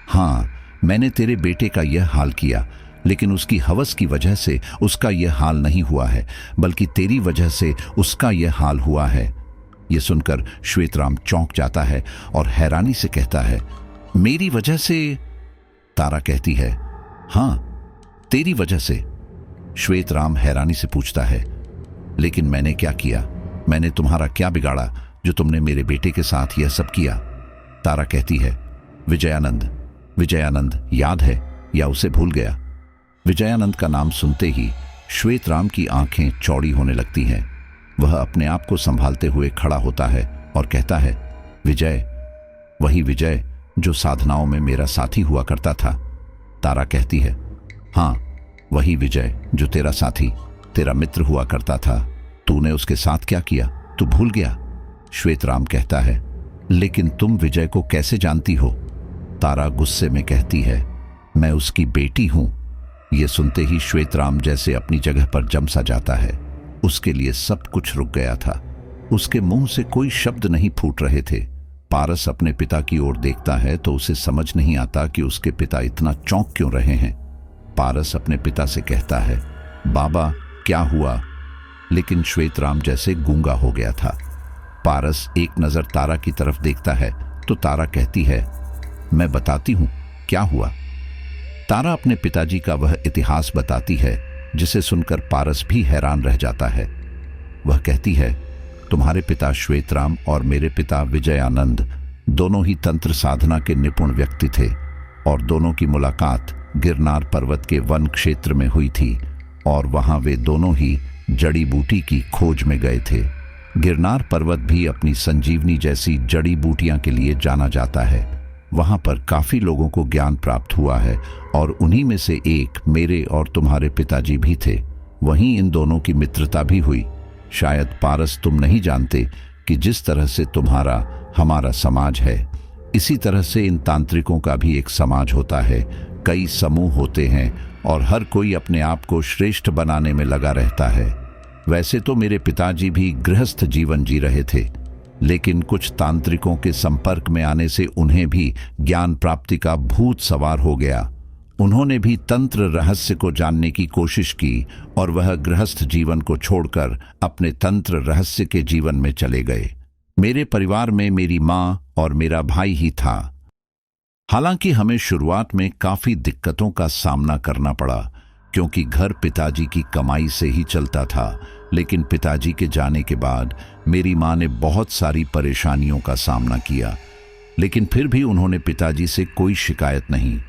हाँ, मैंने तेरे बेटे का यह हाल किया, लेकिन उसकी हवस की वजह से उसका यह हाल नहीं हुआ है, बल्कि तेरी वजह से उसका यह हाल हुआ है। यह सुनकर श्वेत राम चौंक जाता है और हैरानी से कहता है, मेरी वजह से? तारा कहती है, हाँ, तेरी वजह से। श्वेत राम हैरानी से पूछता है, लेकिन मैंने क्या किया? मैंने तुम्हारा क्या बिगाड़ा जो तुमने मेरे बेटे के साथ यह सब किया? तारा कहती है, विजयानंद। विजयानंद याद है या उसे भूल गया? विजयानंद का नाम सुनते ही श्वेत राम की आंखें चौड़ी होने लगती हैं। वह अपने आप को संभालते हुए खड़ा होता है और कहता है, विजय, वही विजय जो साधनाओं में मेरा साथी हुआ करता था। तारा कहती है, हाँ, वही विजय जो तेरा साथी, तेरा मित्र हुआ करता था। तूने उसके साथ क्या किया? तू भूल गया? श्वेत राम कहता है, लेकिन तुम विजय को कैसे जानती हो? तारा गुस्से में कहती है, मैं उसकी बेटी हूं। यह सुनते ही श्वेत राम जैसे अपनी जगह पर जम सा जाता है। उसके लिए सब कुछ रुक गया था। उसके मुंह से कोई शब्द नहीं फूट रहे थे। पारस अपने पिता की ओर देखता है तो उसे समझ नहीं आता कि उसके पिता इतना चौंक क्यों रहे हैं। पारस अपने पिता से कहता है, बाबा, क्या हुआ? लेकिन श्वेत राम जैसे गूंगा हो गया था। पारस एक नजर तारा की तरफ देखता है तो तारा कहती है, मैं बताती हूं क्या हुआ। तारा अपने पिताजी का वह इतिहास बताती है जिसे सुनकर पारस भी हैरान रह जाता है। वह कहती है, तुम्हारे पिता श्वेतराम और मेरे पिता विजयानंद दोनों ही तंत्र साधना के निपुण व्यक्ति थे और दोनों की मुलाकात गिरनार पर्वत के वन क्षेत्र में हुई थी और वहां वे दोनों ही जड़ी बूटी की खोज में गए थे। गिरनार पर्वत भी अपनी संजीवनी जैसी जड़ी बूटियां के लिए जाना जाता है। वहां पर काफी लोगों को ज्ञान प्राप्त हुआ है और उन्हीं में से एक मेरे और तुम्हारे पिताजी भी थे। वहीं इन दोनों की मित्रता भी हुई। शायद पारस तुम नहीं जानते कि जिस तरह से तुम्हारा हमारा समाज है, इसी तरह से इन तांत्रिकों का भी एक समाज होता है। कई समूह होते हैं और हर कोई अपने आप को श्रेष्ठ बनाने में लगा रहता है। वैसे तो मेरे पिताजी भी गृहस्थ जीवन जी रहे थे, लेकिन कुछ तांत्रिकों के संपर्क में आने से उन्हें भी ज्ञान प्राप्ति का भूत सवार हो गया। उन्होंने भी तंत्र रहस्य को जानने की कोशिश की और वह गृहस्थ जीवन को छोड़कर अपने तंत्र रहस्य के जीवन में चले गए। मेरे परिवार में मेरी माँ और मेरा भाई ही था। हालांकि हमें शुरुआत में काफी दिक्कतों का सामना करना पड़ा, क्योंकि घर पिताजी की कमाई से ही चलता था। लेकिन पिताजी के जाने के बाद मेरी माँ ने बहुत सारी परेशानियों का सामना किया, लेकिन फिर भी उन्होंने पिताजी से कोई शिकायत नहीं।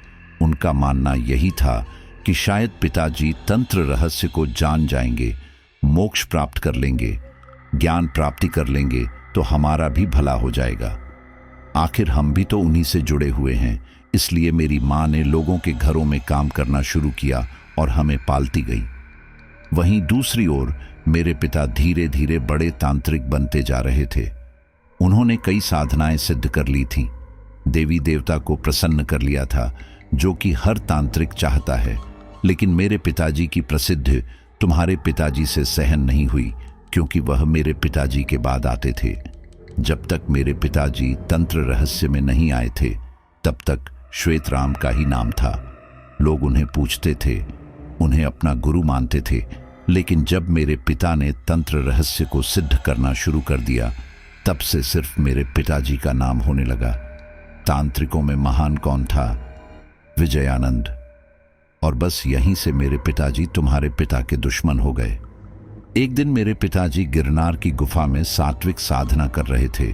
उनका मानना यही था कि शायद पिताजी तंत्र रहस्य को जान जाएंगे, मोक्ष प्राप्त कर लेंगे, ज्ञान प्राप्ति कर लेंगे तो हमारा भी भला हो जाएगा। आखिर हम भी तो उन्हीं से जुड़े हुए हैं। इसलिए मेरी माँ ने लोगों के घरों में काम करना शुरू किया और हमें पालती गई। वहीं दूसरी ओर मेरे पिता धीरे धीरे बड़े तांत्रिक बनते जा रहे थे। उन्होंने कई साधनाएं सिद्ध कर ली थीं, देवी देवता को प्रसन्न कर लिया था, जो कि हर तांत्रिक चाहता है। लेकिन मेरे पिताजी की प्रसिद्धि तुम्हारे पिताजी से सहन नहीं हुई, क्योंकि वह मेरे पिताजी के बाद आते थे। जब तक मेरे पिताजी तंत्र रहस्य में नहीं आए थे, तब तक श्वेतराम का ही नाम था। लोग उन्हें पूछते थे, उन्हें अपना गुरु मानते थे। लेकिन जब मेरे पिता ने तंत्र रहस्य को सिद्ध करना शुरू कर दिया, तब से सिर्फ मेरे पिताजी का नाम होने लगा। तांत्रिकों में महान कौन था? विजयानंद। और बस यहीं से मेरे पिताजी तुम्हारे पिता के दुश्मन हो गए। एक दिन मेरे पिताजी गिरनार की गुफा में सात्विक साधना कर रहे थे,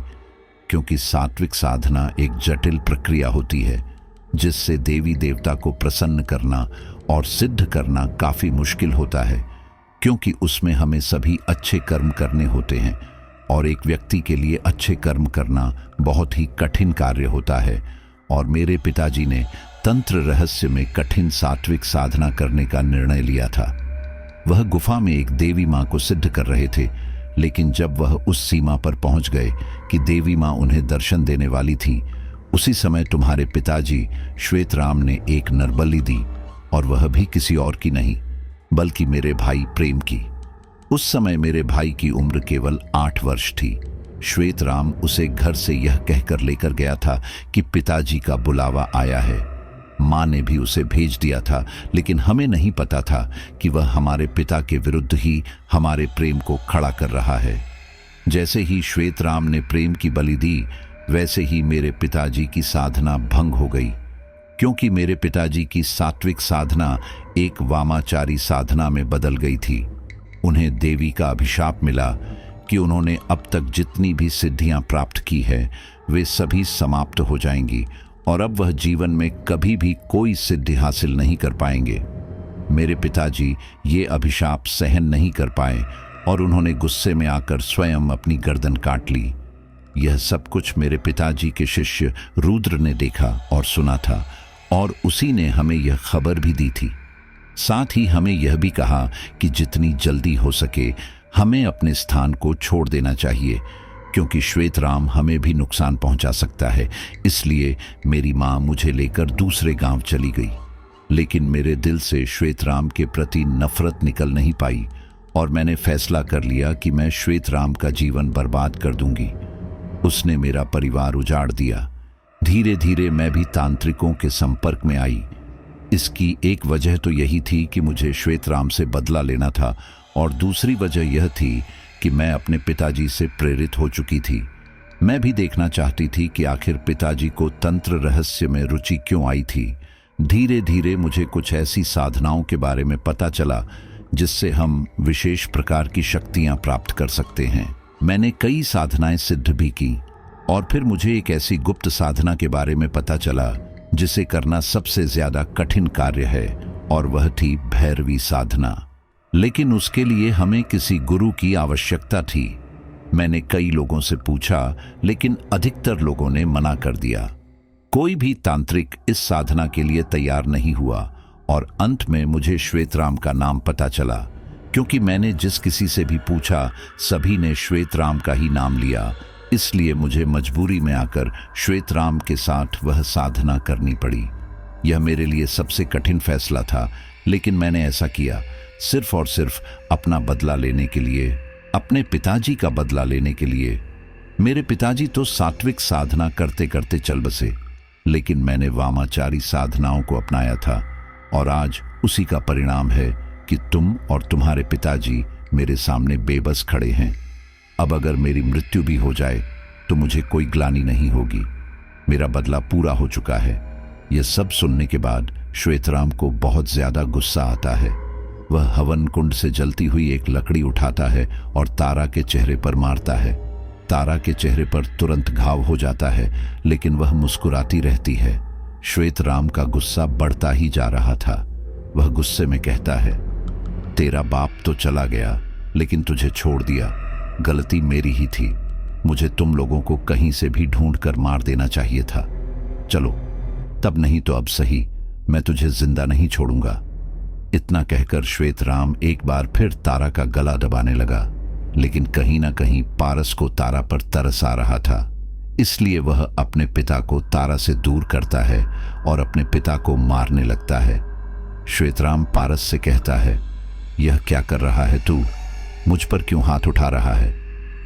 क्योंकि सात्विक साधना एक जटिल प्रक्रिया होती है जिससे देवी देवता को प्रसन्न करना और सिद्ध करना काफी मुश्किल होता है, क्योंकि उसमें हमें सभी अच्छे कर्म करने होते हैं और एक व्यक्ति के लिए अच्छे कर्म करना बहुत ही कठिन कार्य होता है। और मेरे पिताजी ने तंत्र रहस्य में कठिन सात्विक साधना करने का निर्णय लिया था। वह गुफा में एक देवी माँ को सिद्ध कर रहे थे, लेकिन जब वह उस सीमा पर पहुंच गए कि देवी माँ उन्हें दर्शन देने वाली थी, उसी समय तुम्हारे पिताजी श्वेतराम ने एक नरबली दी, और वह भी किसी और की नहीं बल्कि मेरे भाई प्रेम की। उस समय मेरे भाई की उम्र केवल 8 वर्ष थी। श्वेतराम उसे घर से यह कहकर लेकर गया था कि पिताजी का बुलावा आया है। माँ ने भी उसे भेज दिया था, लेकिन हमें नहीं पता था कि वह हमारे पिता के विरुद्ध ही हमारे प्रेम को खड़ा कर रहा है। जैसे ही श्वेतराम ने प्रेम की बलि दी, वैसे ही मेरे पिताजी की साधना भंग हो गई, क्योंकि मेरे पिताजी की सात्विक साधना एक वामाचारी साधना में बदल गई थी। उन्हें देवी का अभिशाप मिला कि उन्होंने अब तक जितनी भी सिद्धियां प्राप्त की है वे सभी समाप्त हो जाएंगी और अब वह जीवन में कभी भी कोई सिद्धि हासिल नहीं कर पाएंगे। मेरे पिताजी ये अभिशाप सहन नहीं कर पाए और उन्होंने गुस्से में आकर स्वयं अपनी गर्दन काट ली। यह सब कुछ मेरे पिताजी के शिष्य रुद्र ने देखा और सुना था और उसी ने हमें यह खबर भी दी थी। साथ ही हमें यह भी कहा कि जितनी जल्दी हो सके हमें अपने स्थान को छोड़ देना चाहिए, क्योंकि श्वेतराम हमें भी नुकसान पहुंचा सकता है। इसलिए मेरी माँ मुझे लेकर दूसरे गांव चली गई, लेकिन मेरे दिल से श्वेतराम के प्रति नफरत निकल नहीं पाई और मैंने फैसला कर लिया कि मैं श्वेतराम का जीवन बर्बाद कर दूंगी। उसने मेरा परिवार उजाड़ दिया। धीरे धीरे मैं भी तांत्रिकों के संपर्क में आई। इसकी एक वजह तो यही थी कि मुझे श्वेतराम से बदला लेना था और दूसरी वजह यह थी कि मैं अपने पिताजी से प्रेरित हो चुकी थी। मैं भी देखना चाहती थी कि आखिर पिताजी को तंत्र रहस्य में रुचि क्यों आई थी। धीरे धीरे मुझे कुछ ऐसी साधनाओं के बारे में पता चला जिससे हम विशेष प्रकार की शक्तियां प्राप्त कर सकते हैं। मैंने कई साधनाएं सिद्ध भी की और फिर मुझे एक ऐसी गुप्त साधना के बारे में पता चला जिसे करना सबसे ज्यादा कठिन कार्य है, और वह थी भैरवी साधना। लेकिन उसके लिए हमें किसी गुरु की आवश्यकता थी। मैंने कई लोगों से पूछा, लेकिन अधिकतर लोगों ने मना कर दिया। कोई भी तांत्रिक इस साधना के लिए तैयार नहीं हुआ और अंत में मुझे श्वेतराम का नाम पता चला। क्योंकि मैंने जिस किसी से भी पूछा सभी ने श्वेतराम का ही नाम लिया, इसलिए मुझे मजबूरी में आकर श्वेतराम के साथ वह साधना करनी पड़ी। यह मेरे लिए सबसे कठिन फैसला था, लेकिन मैंने ऐसा किया सिर्फ और सिर्फ अपना बदला लेने के लिए, अपने पिताजी का बदला लेने के लिए। मेरे पिताजी तो सात्विक साधना करते करते चल बसे, लेकिन मैंने वामाचारी साधनाओं को अपनाया था और आज उसी का परिणाम है कि तुम और तुम्हारे पिताजी मेरे सामने बेबस खड़े हैं। अब अगर मेरी मृत्यु भी हो जाए तो मुझे कोई ग्लानि नहीं होगी। मेरा बदला पूरा हो चुका है। यह सब सुनने के बाद श्वेतराम को बहुत ज्यादा गुस्सा आता है। वह हवन कुंड से जलती हुई एक लकड़ी उठाता है और तारा के चेहरे पर मारता है। तारा के चेहरे पर तुरंत घाव हो जाता है, लेकिन वह मुस्कुराती रहती है। श्वेतराम का गुस्सा बढ़ता ही जा रहा था। वह गुस्से में कहता है, तेरा बाप तो चला गया, लेकिन तुझे छोड़ दिया। गलती मेरी ही थी। मुझे तुम लोगों को कहीं से भी ढूंढ कर मार देना चाहिए था। चलो, तब नहीं तो अब सही, मैं तुझे जिंदा नहीं छोड़ूंगा। इतना कहकर श्वेतराम एक बार फिर तारा का गला दबाने लगा, लेकिन कहीं ना कहीं पारस को तारा पर तरस आ रहा था। इसलिए वह अपने पिता को तारा से दूर करता है और अपने पिता को मारने लगता है। श्वेतराम पारस से कहता है, यह क्या कर रहा है तू? मुझ पर क्यों हाथ उठा रहा है?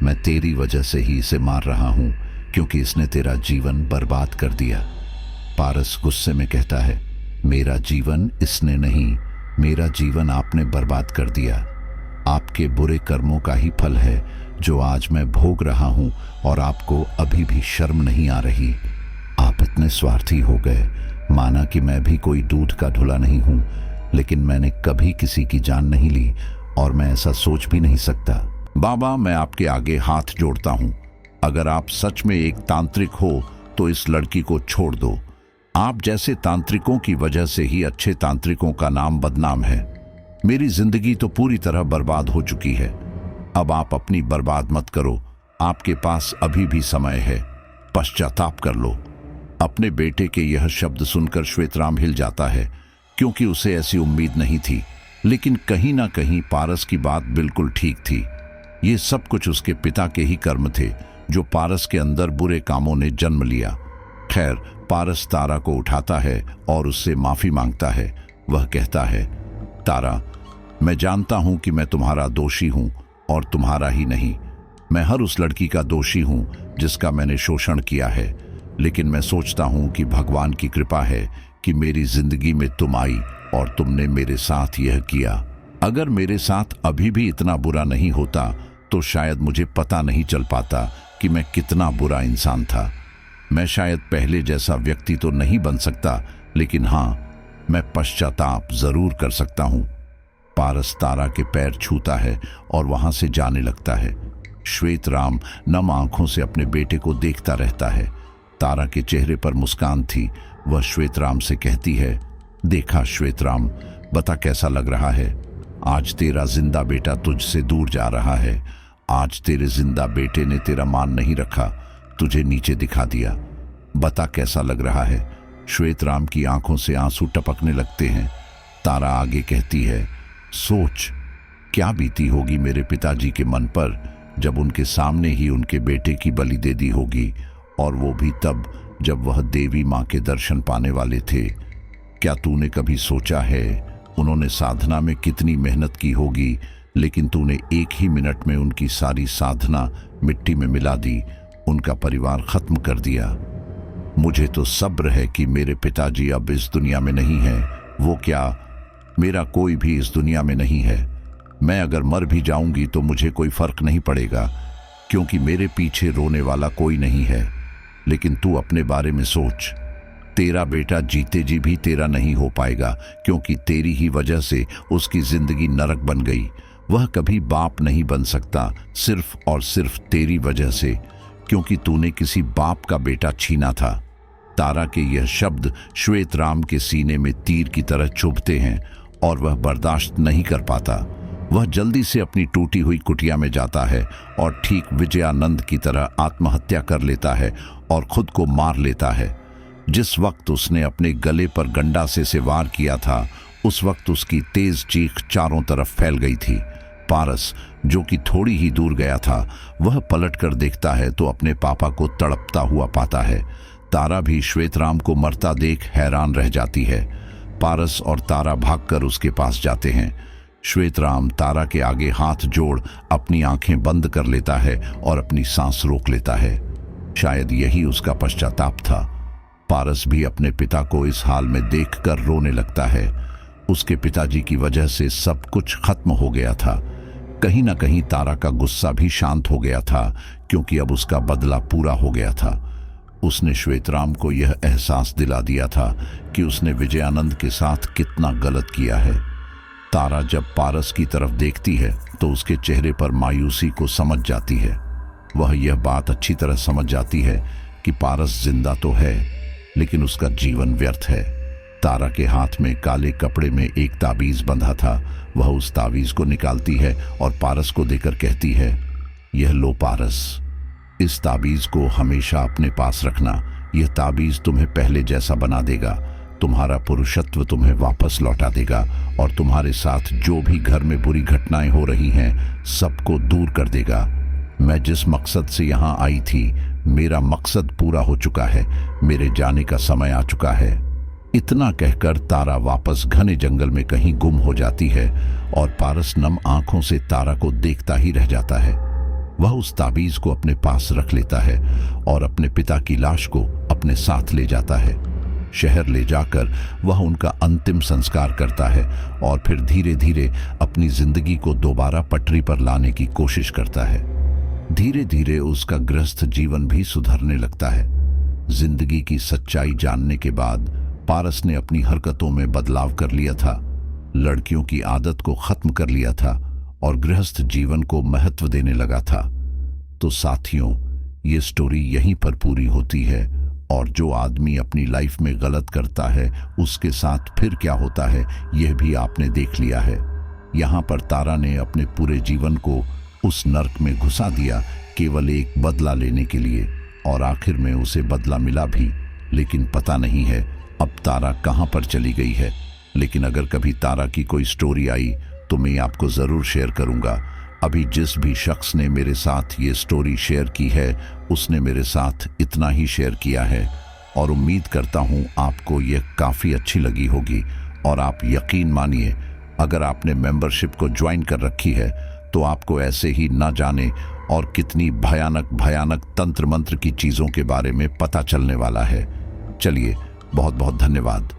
मैं तेरी वजह से ही इसे मार रहा हूं, क्योंकि इसने तेरा जीवन बर्बाद कर दिया। पारस गुस्से में कहता है, मेरा जीवन इसने नहीं, मेरा जीवन आपने बर्बाद कर दिया। आपके बुरे कर्मों का ही फल है जो आज मैं भोग रहा हूं और आपको अभी भी शर्म नहीं आ रही। आप इतने स्वार्थी हो गए। माना कि मैं भी कोई दूध का धुला नहीं हूं, लेकिन मैंने कभी किसी की जान नहीं ली और मैं ऐसा सोच भी नहीं सकता। बाबा, मैं आपके आगे हाथ जोड़ता हूं। अगर आप सच में एक तांत्रिक हो तो इस लड़की को छोड़ दो। आप जैसे तांत्रिकों की वजह से ही अच्छे तांत्रिकों का नाम बदनाम है। मेरी जिंदगी तो पूरी तरह बर्बाद हो चुकी है। अब आप अपनी बर्बाद मत करो। आपके पास अभी भी समय है। पश्चाताप कर लो। अपने बेटे के यह शब्द सुनकर श्वेतराम हिल जाता है, क्योंकि उसे ऐसी उम्मीद नहीं थी। लेकिन कहीं ना कहीं पारस की बात बिल्कुल ठीक थी। ये सब कुछ उसके पिता के ही कर्म थे, जो पारस के अंदर बुरे कामों ने जन्म लिया। खैर, पारस तारा को उठाता है और उससे माफी मांगता है। वह कहता है, तारा, मैं जानता हूं कि मैं तुम्हारा दोषी हूं और तुम्हारा ही नहीं, मैं हर उस लड़की का दोषी हूं जिसका मैंने शोषण किया है। लेकिन मैं सोचता हूं कि भगवान की कृपा है कि मेरी जिंदगी में तुम आई और तुमने मेरे साथ यह किया। अगर मेरे साथ अभी भी इतना बुरा नहीं होता तो शायद मुझे पता नहीं चल पाता कि मैं कितना बुरा इंसान था। मैं शायद पहले जैसा व्यक्ति तो नहीं बन सकता, लेकिन हाँ, मैं पश्चाताप जरूर कर सकता हूं। पारस तारा के पैर छूता है और वहां से जाने लगता है। श्वेतराम नम आंखों से अपने बेटे को देखता रहता है। तारा के चेहरे पर मुस्कान थी। वह श्वेतराम से कहती है, देखा श्वेतराम, बता कैसा लग रहा है? आज तेरा जिंदा बेटा तुझसे दूर जा रहा है। आज तेरे जिंदा बेटे ने तेरा मान नहीं रखा, तुझे नीचे दिखा दिया। बता कैसा लग रहा है? श्वेतराम की आंखों से आंसू टपकने लगते हैं। तारा आगे कहती है, सोच क्या बीती होगी मेरे पिताजी के मन पर जब उनके सामने ही उनके बेटे की बलि दे दी होगी, और वो भी तब जब वह देवी माँ के दर्शन पाने वाले थे। क्या तूने कभी सोचा है उन्होंने साधना में कितनी मेहनत की होगी, लेकिन तूने एक ही मिनट में उनकी सारी साधना मिट्टी में मिला दी, उनका परिवार खत्म कर दिया। मुझे तो सब्र है कि मेरे पिताजी अब इस दुनिया में नहीं है। वो क्या, मेरा कोई भी इस दुनिया में नहीं है। मैं अगर मर भी जाऊंगी तो मुझे कोई फर्क नहीं पड़ेगा, क्योंकि मेरे पीछे रोने वाला कोई नहीं है। लेकिन तू अपने बारे में सोच, तेरा बेटा जीते जी भी तेरा नहीं हो पाएगा, क्योंकि तेरी ही वजह से उसकी जिंदगी नरक बन गई। वह कभी बाप नहीं बन सकता, सिर्फ और सिर्फ तेरी वजह से, क्योंकि तूने किसी बाप का बेटा छीना था। तारा के यह शब्द श्वेतराम के सीने में तीर की तरह चुभते हैं और वह बर्दाश्त नहीं कर पाता। वह जल्दी से अपनी टूटी हुई कुटिया में जाता है और ठीक विजयानंद की तरह आत्महत्या कर लेता है और खुद को मार लेता है। जिस वक्त उसने अपने गले पर गंडासे से वार किया था, उस वक्त उसकी तेज चीख चारों तरफ फैल गई थी। पारस, जो कि थोड़ी ही दूर गया था, वह पलटकर देखता है तो अपने पापा को तड़पता हुआ पाता है। तारा भी श्वेतराम को मरता देख हैरान रह जाती है। पारस और तारा भागकर उसके पास जाते हैं। श्वेतराम तारा के आगे हाथ जोड़ अपनी आंखें बंद कर लेता है और अपनी सांस रोक लेता है। शायद यही उसका पश्चाताप था। पारस भी अपने पिता को इस हाल में देखकर रोने लगता है। उसके पिताजी की वजह से सब कुछ खत्म हो गया था। कहीं ना कहीं तारा का गुस्सा भी शांत हो गया था, क्योंकि अब उसका बदला पूरा हो गया था। उसने श्वेतराम को यह एहसास दिला दिया था कि उसने विजयानंद के साथ कितना गलत किया है। तारा जब पारस की तरफ देखती है तो उसके चेहरे पर मायूसी को समझ जाती है। वह यह बात अच्छी तरह समझ जाती है कि पारस जिंदा तो है, लेकिन उसका जीवन व्यर्थ है। तारा के हाथ में काले कपड़े में एक ताबीज बंधा था। वह उस ताबीज को निकालती है और पारस को देकर कहती है, यह लो पारस, इस ताबीज को हमेशा अपने पास रखना। यह ताबीज तुम्हें पहले जैसा बना देगा, तुम्हारा पुरुषत्व तुम्हें वापस लौटा देगा और तुम्हारे साथ जो भी घर में बुरी घटनाएं हो रही हैं, सबको दूर कर देगा। मैं जिस मकसद से यहाँ आई थी, मेरा मकसद पूरा हो चुका है। मेरे जाने का समय आ चुका है। इतना कहकर तारा वापस घने जंगल में कहीं गुम हो जाती है और पारस नम आंखों से तारा को देखता ही रह जाता है। वह उस ताबीज को अपने पास रख लेता है और अपने पिता की लाश को अपने साथ ले जाता है। शहर ले जाकर वह उनका अंतिम संस्कार करता है और फिर धीरे धीरे अपनी जिंदगी को दोबारा पटरी पर लाने की कोशिश करता है। धीरे धीरे उसका गृहस्थ जीवन भी सुधरने लगता है। जिंदगी की सच्चाई जानने के बाद पारस ने अपनी हरकतों में बदलाव कर लिया था, लड़कियों की आदत को खत्म कर लिया था और गृहस्थ जीवन को महत्व देने लगा था। तो साथियों, ये स्टोरी यहीं पर पूरी होती है और जो आदमी अपनी लाइफ में गलत करता है उसके साथ फिर क्या होता है, यह भी आपने देख लिया है। यहाँ पर तारा ने अपने पूरे जीवन को उस नर्क में घुसा दिया केवल एक बदला लेने के लिए, और आखिर में उसे बदला मिला भी, लेकिन पता नहीं है अब तारा कहाँ पर चली गई है। लेकिन अगर कभी तारा की कोई स्टोरी आई तो मैं आपको ज़रूर शेयर करूँगा। अभी जिस भी शख्स ने मेरे साथ ये स्टोरी शेयर की है, उसने मेरे साथ इतना ही शेयर किया है और उम्मीद करता हूँ आपको यह काफ़ी अच्छी लगी होगी। और आप यकीन मानिए, अगर आपने मेंबरशिप को ज्वाइन कर रखी है तो आपको ऐसे ही ना जाने और कितनी भयानक भयानक तंत्र मंत्र की चीज़ों के बारे में पता चलने वाला है। चलिए, बहुत बहुत धन्यवाद।